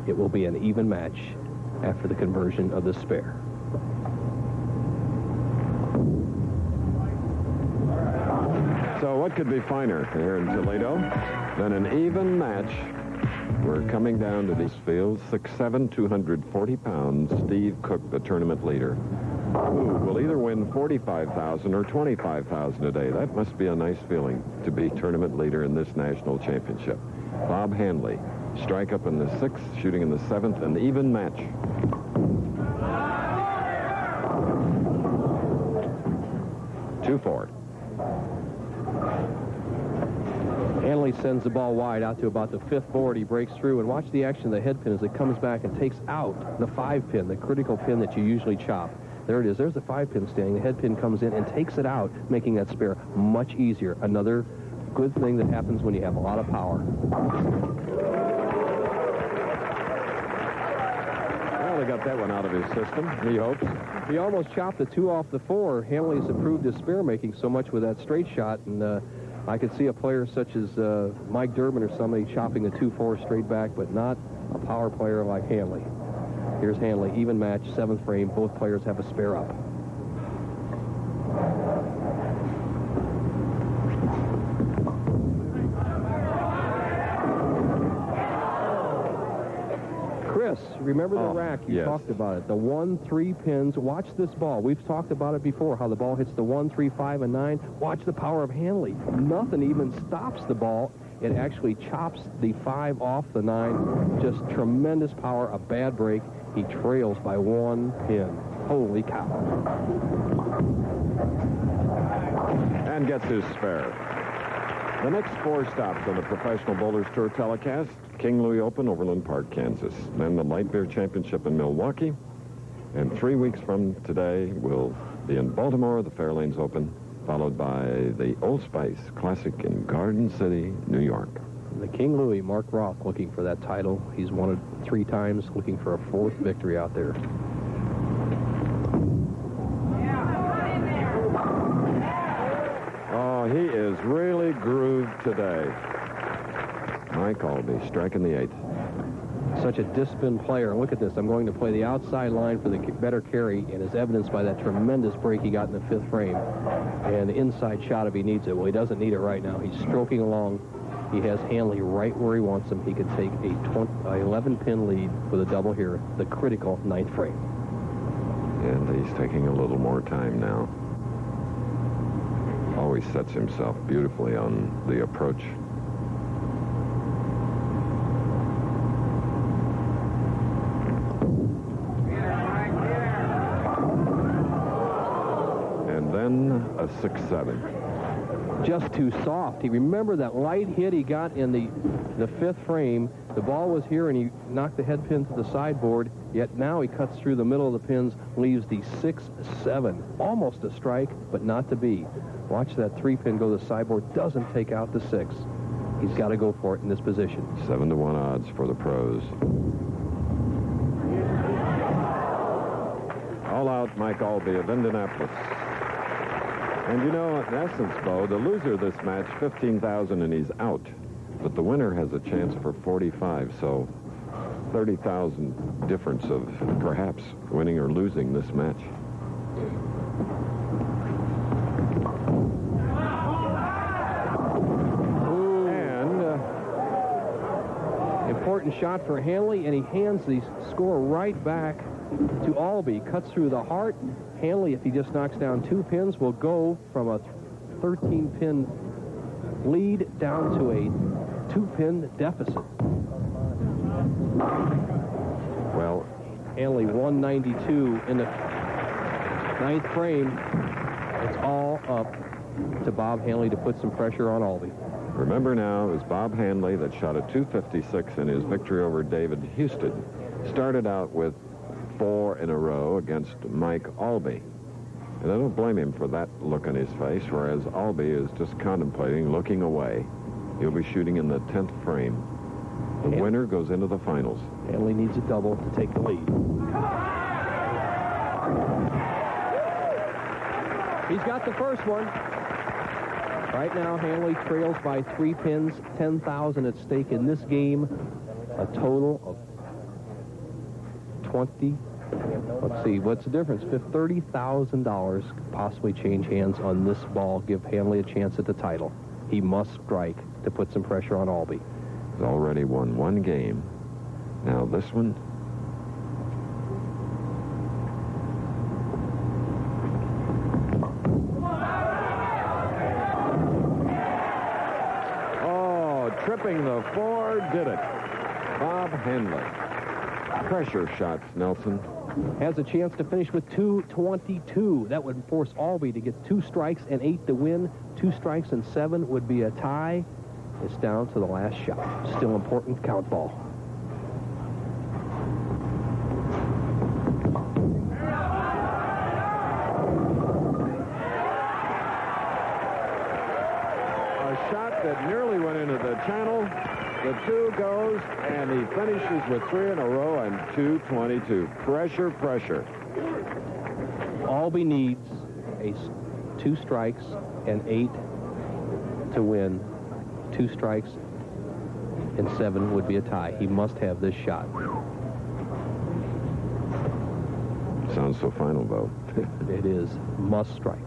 It will be an even match after the conversion of the spare. So what could be finer here in Toledo than an even match? We're coming down to these fields. 6'7", 240 pounds, Steve Cook, the tournament leader, who will either win $45,000 or $25,000 a day. That must be a nice feeling to be tournament leader in this national championship. Bob Hanley, strike up in the 6th, shooting in the 7th, an even match. Two-four. Hanley sends the ball wide out to about the 5th board. He breaks through, and watch the action of the head pin as it comes back and takes out the 5-pin, the critical pin that you usually chop. There it is. There's the 5-pin standing. The head pin comes in and takes it out, making that spare much easier. Another good thing that happens when you have a lot of power. Well, they got that one out of his system, he hopes. He almost chopped the 2 off the 4. Hanley's improved his spare making so much with that straight shot, and I could see a player such as Mike Durbin or somebody chopping the 2-4 straight back, but not a power player like Hanley. Here's Hanley, even match, 7th frame. Both players have a spare up. Chris, remember the rack? You talked about it. The 1, 3 pins. Watch this ball. We've talked about it before, how the ball hits the 1, 3, 5, and 9. Watch the power of Hanley. Nothing even stops the ball. It actually chops the 5 off the 9. Just tremendous power, a bad break. He trails by 1 pin. Holy cow. And gets his spare. The next 4 stops on the Professional Bowlers Tour telecast: King Louis Open, Overland Park, Kansas. Then the Light Beer Championship in Milwaukee. And 3 weeks from today, we'll be in Baltimore, the Fairlanes Open, followed by the Old Spice Classic in Garden City, New York. The King Louis, Mark Roth, looking for that title. He's won it 3 times, looking for a 4th victory out there. Oh, he is really grooved today. Mike Albee striking the 8th. Such a disciplined player. Look at this. I'm going to play the outside line for the better carry, and is evidenced by that tremendous break he got in the 5th frame. And the inside shot if he needs it. Well, he doesn't need it right now. He's stroking along. He has Hanley right where he wants him. He could take a 11-pin lead with a double here, the critical 9th frame. And he's taking a little more time now. Always sets himself beautifully on the approach. And then a 6-7. Just too soft. He remembered that light hit he got in the 5th frame. The ball was here, and he knocked the head pin to the sideboard, yet now he cuts through the middle of the pins, leaves the 6-7. Almost a strike, but not to be. Watch that 3-pin go to the sideboard. Doesn't take out the 6. He's got to go for it in this position. 7-1 odds for the pros. All out Mike Albee of Indianapolis. And you know, in essence, Bo, the loser of this match, $15,000 and he's out. But the winner has a chance for 45, so 30,000 difference of perhaps winning or losing this match. Important shot for Hanley, and he hands the score right back to Albee. Cuts through the heart. Hanley, if he just knocks down 2 pins, will go from a 13-pin lead down to a 2-pin deficit. Well, Hanley 192 in the 9th frame. It's all up to Bob Hanley to put some pressure on Albee. remember now, it was Bob Hanley that shot a 256 in his victory over David Houston. Started out with 4 in a row against Mike Albee. And I don't blame him for that look on his face, whereas Albee is just contemplating, looking away. He'll be shooting in the 10th frame. The winner goes into the finals. Hanley needs a double to take the lead. He's got the first one. Right now, Hanley trails by 3 pins, 10,000 at stake in this game. A total of 20. Let's see, what's the difference? $30,000 could possibly change hands on this ball, give Hanley a chance at the title. He must strike to put some pressure on Albee. He's already won 1 game. Now this one. Oh, tripping the 4 did it. Bob Hanley. Pressure shots, Nelson. Has a chance to finish with 222. That would force Albee to get 2 strikes and 8 to win. 2 strikes and 7 would be a tie. It's down to the last shot. Still important count ball. A shot that nearly went into the channel. The 2 goes, and he finishes with 3 in a row and 222. Pressure, pressure. Albee needs 2 strikes and 8 to win. 2 strikes and 7 would be a tie. He must have this shot. Sounds so final, though. It is. Must strike.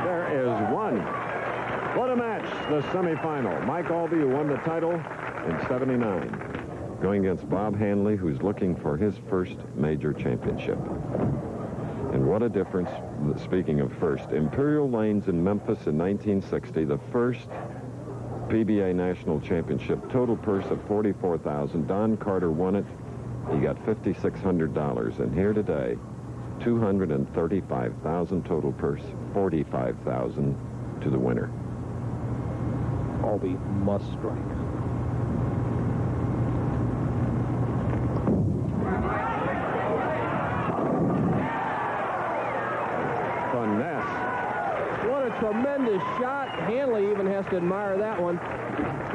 There is 1. What a match, the semifinal. Mike Albee, who won the title in '79. Going against Bob Hanley, who's looking for his first major championship. what a difference. Speaking of first, Imperial Lanes in Memphis in 1960, the first PBA National Championship, total purse of $44,000. Don Carter won it. He got $5,600. And here today, $235,000 total purse, $45,000 to the winner. Albee must strike. What a tremendous shot. Hanley even has to admire that one.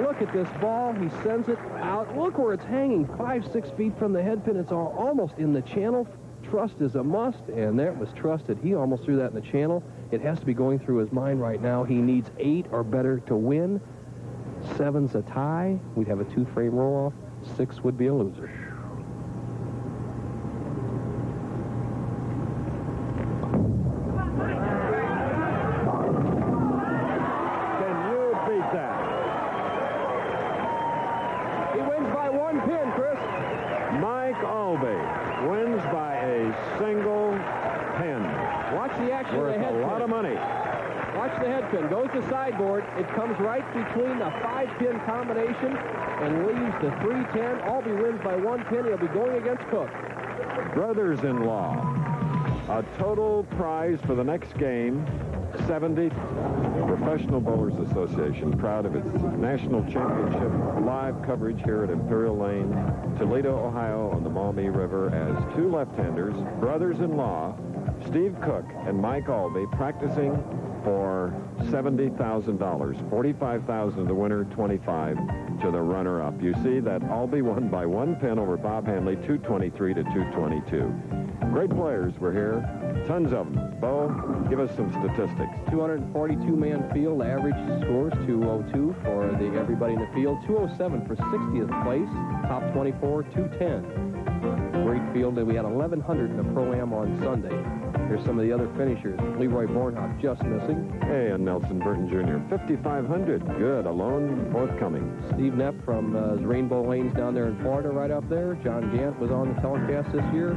Look at this ball. He sends it out. Look where it's hanging, 5-6 feet from the head pin. It's almost in the channel. Trust is a must, and that was trusted. He almost threw that in the channel. It has to be going through his mind right now. He needs 8 or better to win. 7's a tie. We'd have a 2-frame roll-off. 6 would be a loser. Goes to sideboard. It comes right between the 5-pin combination and leaves the 3-10. Albee wins by 1 pin. He'll be going against Cook. Brothers-in-law. A total prize for the next game, 70. Professional Bowlers Association, proud of its National Championship live coverage here at Imperial Lane, Toledo, Ohio, on the Maumee River, as 2 left-handers, brothers-in-law, Steve Cook and Mike Albee, practicing for $70,000. $45,000 to the winner, $25,000 to the runner-up. You see that Albee won by 1 pin over Bob Hanley, 223 to 222. Great players were here. Tons of them. Bo, give us some statistics. 242-man field. Average scores 202 for everybody in the field. 207 for 60th place. Top 24, 210. Great field. We had 1,100 in the Pro-Am on Sunday. Here's some of the other finishers. Leroy Bornhoff just missing. Hey, and Nelson Burton Jr. 5,500. Good. Alone forthcoming. Steve Knepp from Rainbow Lanes down there in Florida right up there. John Gant was on the telecast this year.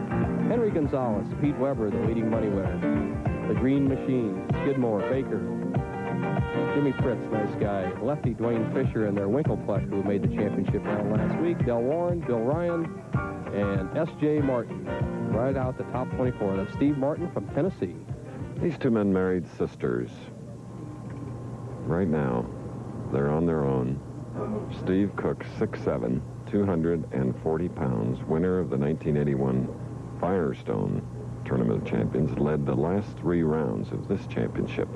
Henry Gonzalez. Pete Weber, the leading money winner. The Green Machine. Skidmore. Baker. Jimmy Fritz, nice guy. Lefty Dwayne Fisher and their Winkleplex, who made the championship round last week. Del Warren, Bill Ryan, and S.J. Martin. Right out the top 24. That's Steve Martin from Tennessee. These 2 men married sisters. Right now, they're on their own. Steve Cook, 6'7", 240 pounds, winner of the 1981 Firestone Tournament of Champions, led the last 3 rounds of this championship.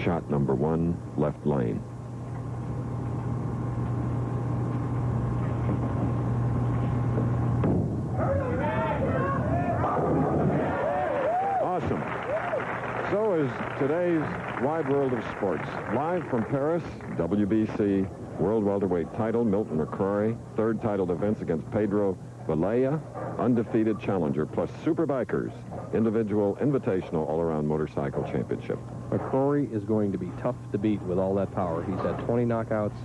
Shot number 1, left lane. So is today's Wide World of Sports. Live from Paris, WBC World Welterweight title, Milton McCrory. 3rd title defense against Pedro Valleja. Undefeated challenger, plus Superbikers. Individual invitational all-around motorcycle championship. McCrory is going to be tough to beat with all that power. He's had 20 knockouts.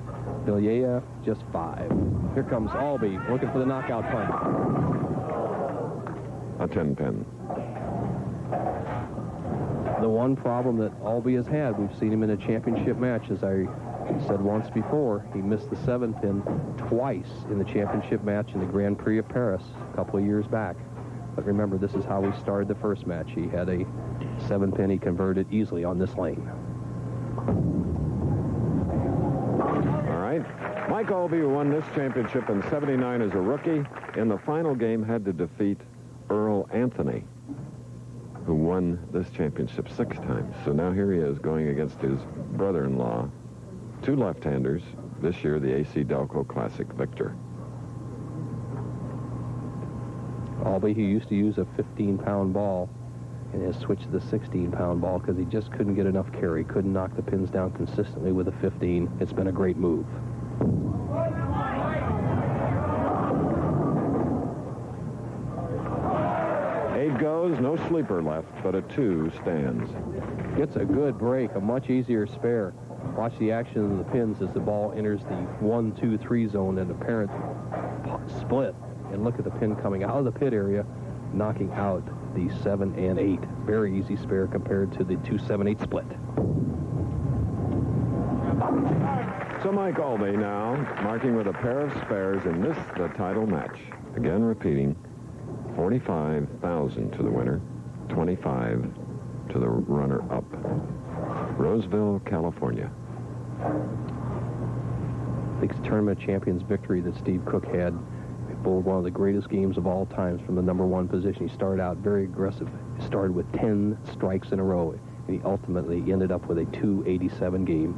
Valleja, just 5. Here comes Albee, looking for the knockout punch. A 10-pin. The one problem that Albee has had, we've seen him in a championship match, as I said once before, he missed the 7-pin twice in the championship match in the Grand Prix of Paris a couple of years back. But remember, this is how he started the first match. He had a 7-pin he converted easily on this lane. All right. Mike Albee, who won this championship in '79 as a rookie, in the final game had to defeat Earl Anthony, who won this championship 6 times. So now here he is going against his brother-in-law, 2 left-handers, this year the AC Delco Classic victor. Albee, he used to use a 15-pound ball and has switched to the 16-pound ball because he just couldn't get enough carry, couldn't knock the pins down consistently with a 15. It's been a great move. Eight goes, no sleeper left, but a 2 stands. Gets a good break, a much easier spare. Watch the action of the pins as the ball enters the 1, 2, 3 zone and apparent split. And look at the pin coming out of the pit area, knocking out the 7 and 8. Very easy spare compared to the 2-7-8 split. So Mike Albee now marking with a pair of spares in this, the title match. Again repeating, $45,000 to the winner, $25,000 to the runner-up. Roseville, California. The tournament champions victory that Steve Cook had. He bowled one of the greatest games of all times from the #1 position. He started out very aggressive. He started with 10 strikes in a row, and he ultimately ended up with a 287 game.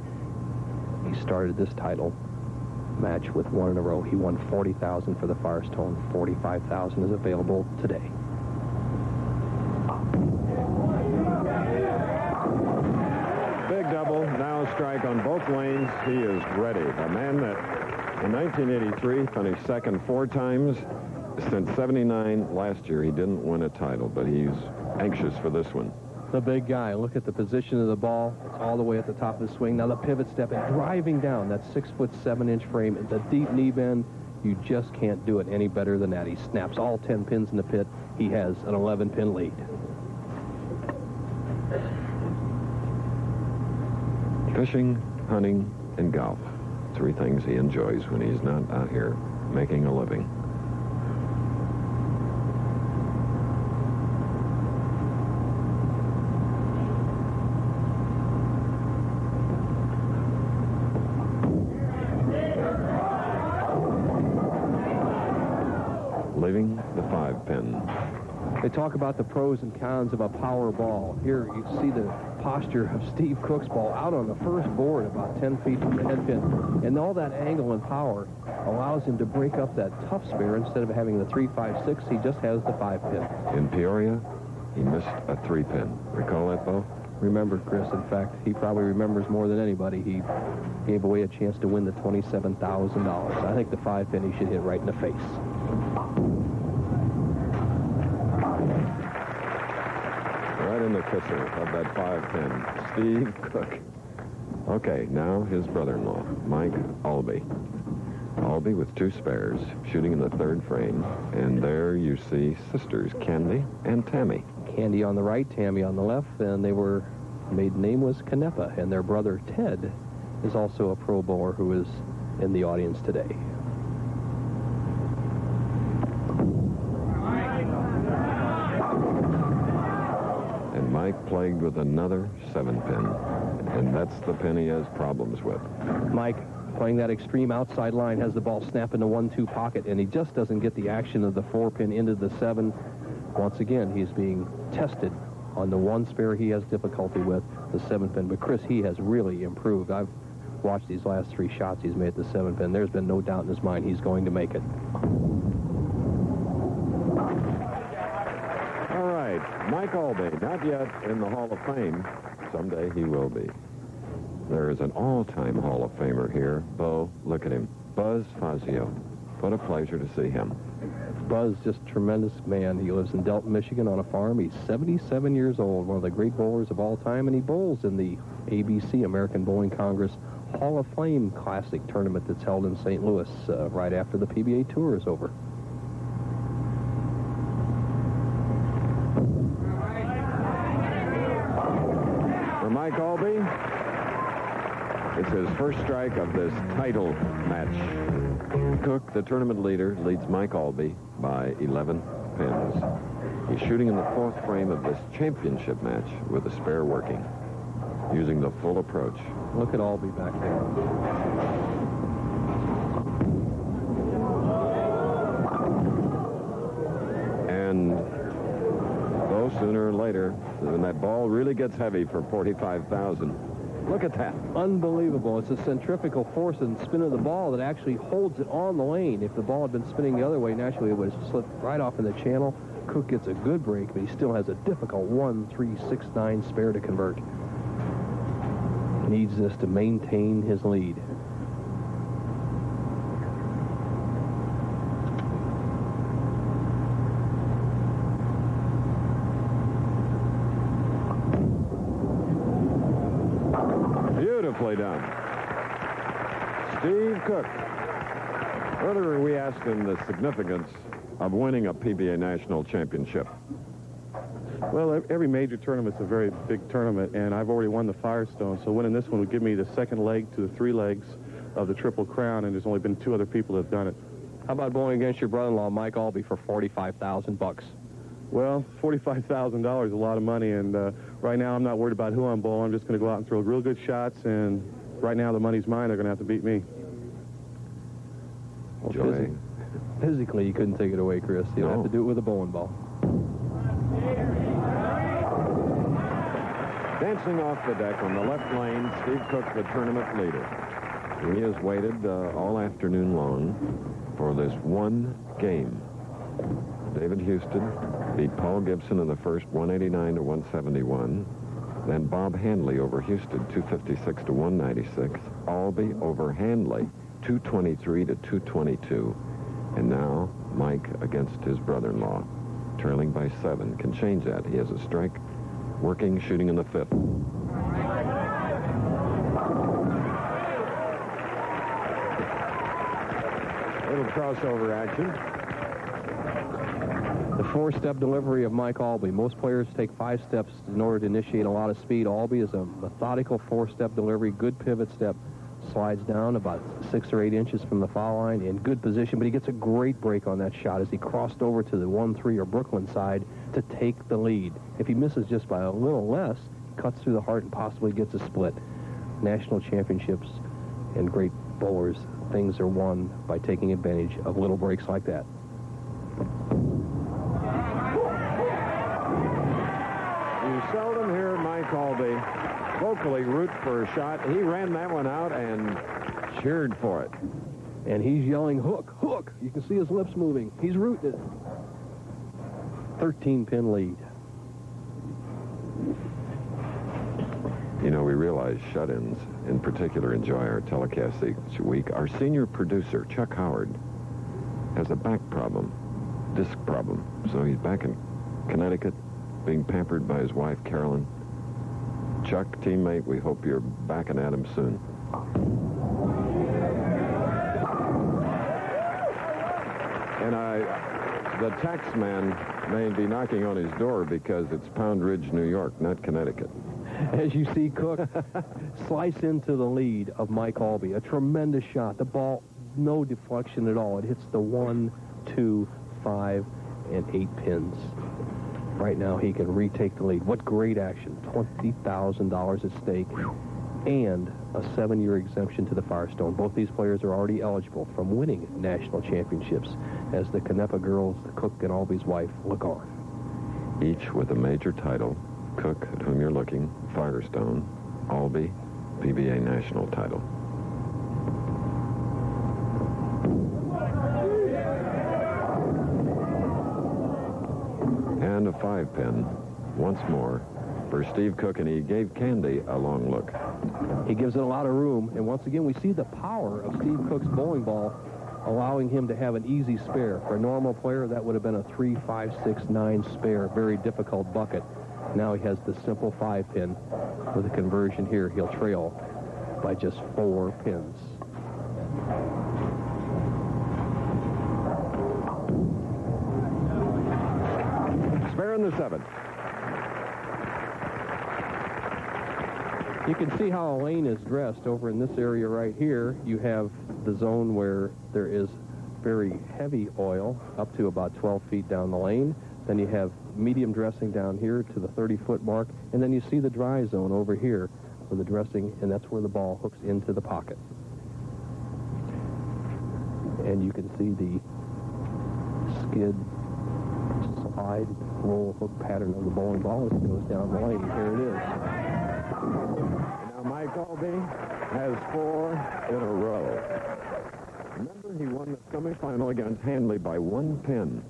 He started this title match with 1 in a row. He won $40,000 for the Firestone. $45,000 is available today. Big double, now a strike on both lanes. He is ready. A man that in 1983 finished second 4 times. Since 79 last year, he didn't win a title, but he's anxious for this one. The big guy. Look at the position of the ball. It's all the way at the top of the swing. Now the pivot step and driving down that 6'7" frame at the deep knee bend. You just can't do it any better than that. He snaps all 10 pins in the pit. He has an 11-pin lead. Fishing, hunting, and golf. 3 things he enjoys when he's not out here making a living. Leaving the 5-pin. They talk about the pros and cons of a power ball. Here you see the posture of Steve Cook's ball out on the first board about 10 feet from the head pin. And all that angle and power allows him to break up that tough spare. Instead of having the 3-5-6, he just has the 5-pin. In Peoria, he missed a 3-pin. Recall that, Bo? Remember, Chris, in fact, he probably remembers more than anybody. He gave away a chance to win the $27,000. I think the 5-pin he should hit right in the face. Right in the kisser of that 5-pin. Steve Cook. Okay, now his brother-in-law, Mike Albee. Albee with 2 spares, shooting in the 3rd frame. And there you see sisters Candy and Tammy. Candy on the right, Tammy on the left, and they were maiden name was Canepa, and their brother Ted is also a pro bowler who is in the audience today. And Mike plagued with another 7-pin, and that's the pin he has problems with. Mike, playing that extreme outside line, has the ball snap in the 1-2 pocket, and he just doesn't get the action of the 4-pin into the 7. Once again, he's being tested on the 1 spare he has difficulty with, the 7-pin. But Chris, he has really improved. I've watched these last 3 shots he's made at the 7-pin. There's been no doubt in his mind he's going to make it. All right, Mike Albee, not yet in the Hall of Fame. Someday he will be. There is an all-time Hall of Famer here. Bo, look at him. Buzz Fazio. What a pleasure to see him. Buzz, just a tremendous man. He lives in Delton, Michigan on a farm. He's 77 years old, one of the great bowlers of all time, and he bowls in the ABC, American Bowling Congress Hall of Fame Classic tournament that's held in St. Louis right after the PBA Tour is over. For Mike Albee, it's his first strike of this title match. Cook, the tournament leader, leads Mike Albee by 11 pins. He's shooting in the 4th frame of this championship match with a spare working, using the full approach. Look at Albee back there. And though sooner or later, when that ball really gets heavy for $45,000, look at that. Unbelievable. It's a centrifugal force and spin of the ball that actually holds it on the lane. If the ball had been spinning the other way, naturally it would have slipped right off in the channel. Cook gets a good break, but he still has a difficult 1-3-6-9 spare to convert. He needs this to maintain his lead. Beautifully done. Steve Cook. Earlier we asked him the significance of winning a PBA National Championship. Well, every major tournament's a very big tournament, and I've already won the Firestone, so winning this one would give me the second leg to the 3 legs of the Triple Crown, and there's only been 2 other people that have done it. How about bowling against your brother-in-law, Mike Albee, for $45,000? Well, $45,000 is a lot of money, and right now I'm not worried about who I'm bowling. I'm just going to go out and throw real good shots, and right now the money's mine. They're going to have to beat me. Well, physically, you couldn't take it away, Chris. You'll have to do it with a bowling ball. Dancing off the deck on the left lane, Steve Cook, the tournament leader. He has waited all afternoon long for this one game. David Houston beat Paul Gibson in the first 189 to 171. Then Bob Handley over Houston 256 to 196. Albee over Handley 223 to 222. And now Mike against his brother-in-law, trailing by 7. Can change that. He has a strike, working, shooting in the 5th. Little crossover action. The 4-step delivery of Mike Albee. Most players take 5 steps in order to initiate a lot of speed. Albee is a methodical 4-step delivery, good pivot step. Slides down about 6 or 8 inches from the foul line in good position, but he gets a great break on that shot as he crossed over to the 1-3 or Brooklyn side to take the lead. If he misses just by a little less, he cuts through the heart and possibly gets a split. National championships and great bowlers, things are won by taking advantage of little breaks like that. You seldom hear Mike Albee vocally root for a shot. He ran that one out and cheered for it. And he's yelling, hook, hook. You can see his lips moving. He's rooting it. 13-pin lead. You know, we realize shut-ins in particular enjoy our telecast each week. Our senior producer, Chuck Howard, has a back problem, disc problem. So he's back in Connecticut being pampered by his wife, Carolyn. Chuck, teammate, we hope you're backing at him soon. And the tax man may be knocking on his door because it's Pound Ridge, New York, not Connecticut. As you see Cook slice into the lead of Mike Albee. A tremendous shot. The ball, no deflection at all. It hits the 1, 2, 5, and 8 pins. Right now, he can retake the lead. What great action. $20,000 at stake and a 7-year exemption to the Firestone. Both these players are already eligible from winning national championships as the Canepa girls, Cook and Albee's wife, look on. Each with a major title. Cook, at whom you're looking, Firestone. Albee, PBA National title. And a 5-pin, once more, for Steve Cook, and he gave Candy a long look. He gives it a lot of room, and once again, we see the power of Steve Cook's bowling ball, allowing him to have an easy spare. For a normal player, that would have been a 3, 5, 6, 9 spare, very difficult bucket. Now he has the simple 5-pin. With a conversion here, he'll trail by just 4 pins. Spare in the 7th. You can see how a lane is dressed over in this area right here. You have the zone where there is very heavy oil up to about 12 feet down the lane. Then you have medium dressing down here to the 30-foot mark. And then you see the dry zone over here for the dressing, and that's where the ball hooks into the pocket. And you can see the skid, slide, roll, hook pattern of the bowling ball as it goes down the lane. Here it is. Now Mike Albee has 4 in a row. Remember, he won the semifinal against Handley by 1 pin.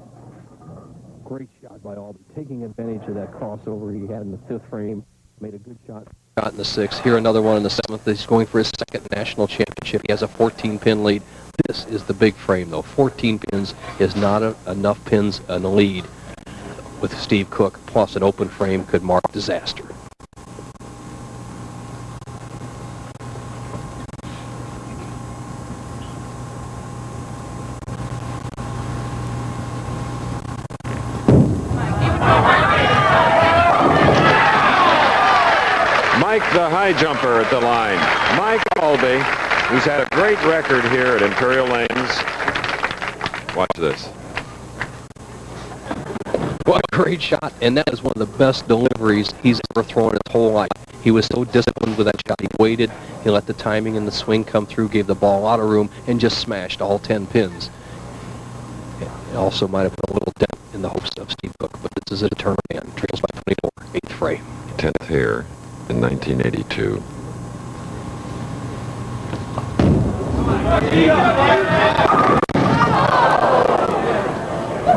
Great shot by Albee, taking advantage of that crossover he had in the 5th frame. Made a good shot. Shot in the 6th. Here another one in the 7th. He's going for his 2nd national championship. He has a 14-pin lead. This is the big frame, though. 14 pins is not enough pins in the lead. With Steve Cook, plus an open frame could mark disaster. Mike the high jumper at the line. Mike Albee, who's had a great record here at Imperial Lanes. Watch this. What a great shot, and that is one of the best deliveries he's ever thrown in his whole life. He was so disciplined with that shot. He waited, he let the timing and the swing come through, gave the ball a lot of room, and just smashed all 10 pins. It also might have put a little dent in the hopes of Steve Cook, but this is a determined man. Trails by 24, 8th frame. 10th here in 1982.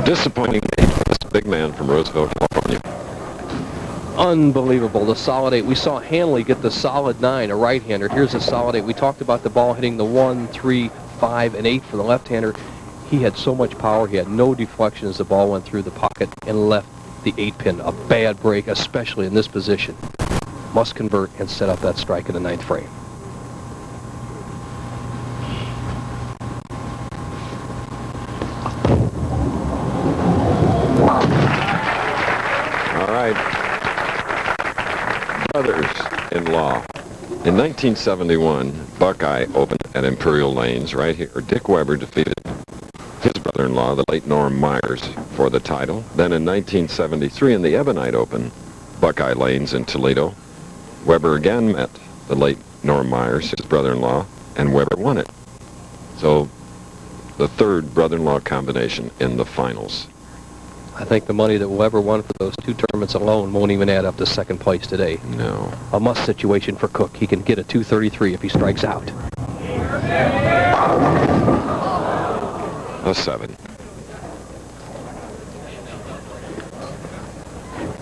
Disappointing day for this big man from Roseville, California. Unbelievable. The solid 8. We saw Hanley get the solid 9, a right-hander. Here's a solid 8. We talked about the ball hitting the 1, 3, 5, and 8 for the left-hander. He had so much power. He had no deflection as the ball went through the pocket and left the 8-pin. A bad break, especially in this position. Must convert and set up that strike in the 9th frame. All right. Brothers-in-law. In 1971, Buckeye opened at Imperial Lanes right here. Dick Weber defeated his brother-in-law, the late Norm Myers, for the title. Then in 1973 in the Ebonite Open, Buckeye Lanes in Toledo, Weber again met the late Norm Myers, his brother-in-law, and Weber won it. So the third brother-in-law combination in the finals. I think the money that Weber won for those 2 tournaments alone won't even add up to second place today. No. A must situation for Cook. He can get a 233 if he strikes out. A 7.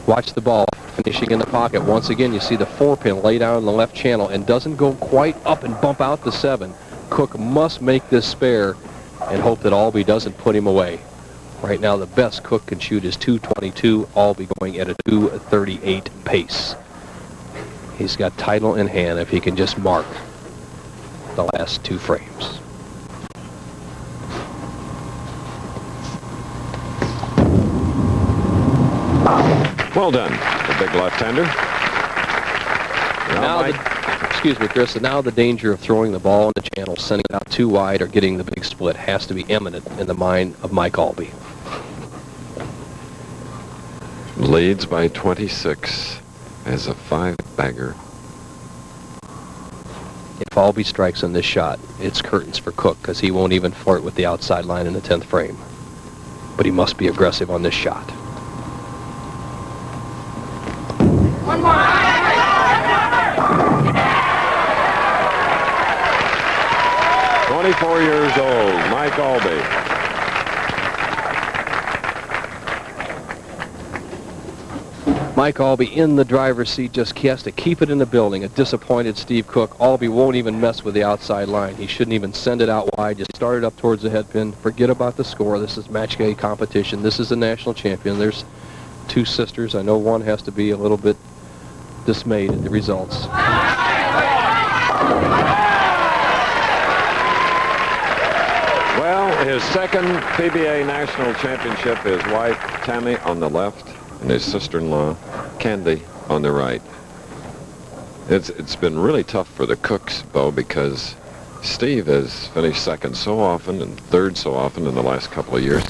Watch the ball finishing in the pocket. Once again, you see the 4-pin lay down in the left channel and doesn't go quite up and bump out the 7. Cook must make this spare and hope that Albee doesn't put him away. Right now, the best Cook can shoot is 222, Albee going at a 238 pace. He's got title in hand if he can just mark the last 2 frames. Well done, the big left-hander. Now, excuse me, Chris, and now the danger of throwing the ball in the channel, sending it out too wide, or getting the big split has to be imminent in the mind of Mike Albee. Leads by 26 as a 5-bagger. If Albee strikes on this shot, it's curtains for Cook because he won't even flirt with the outside line in the 10th frame. But he must be aggressive on this shot. 24 years old, Mike Albee. Mike Albee in the driver's seat, just has to keep it in the building. A disappointed Steve Cook. Albee won't even mess with the outside line. He shouldn't even send it out wide. Just start it up towards the head pin. Forget about the score. This is match day competition. This is the national champion. There's 2 sisters. I know one has to be a little bit dismayed at the results. Well, his second PBA National Championship, his wife Tammy on the left and his sister-in-law Candy on the right. It's been really tough for the Cooks, Bo, because Steve has finished second so often and third so often in the last couple of years.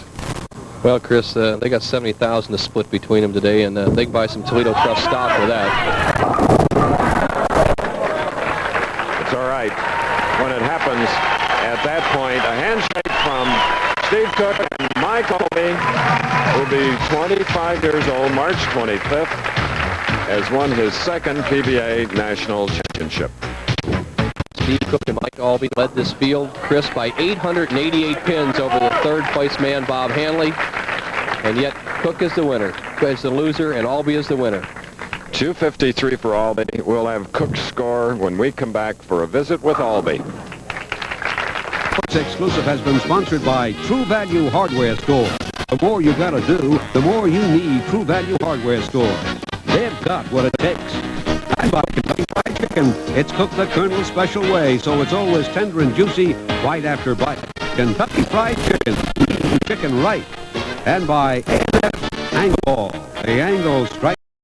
Well, Chris, they got $70,000 to split between them today, and they can buy some Toledo Trust stock for that. It's all right. When it happens, at that point, a handshake from Steve Cook and Mike Albee, who'll be 25 years old, March 25th, has won his second PBA National Championship. Steve Cook and Mike Albee led this field, Chris, by 888 pins over the third-place man, Bob Hanley. And yet, Cook is the winner. Cook is the loser, and Albee is the winner. 253 for Albee. We'll have Cook's score when we come back for a visit with Albee. Sports Exclusive has been sponsored by True Value Hardware Store. The more you gotta do, the more you need True Value Hardware Store. They've got what it takes. And by Kentucky Fried Chicken, it's cooked the Colonel's special way, so it's always tender and juicy right after bite. Kentucky Fried Chicken, chicken right. And by A&F Angle Ball, the Angle Strike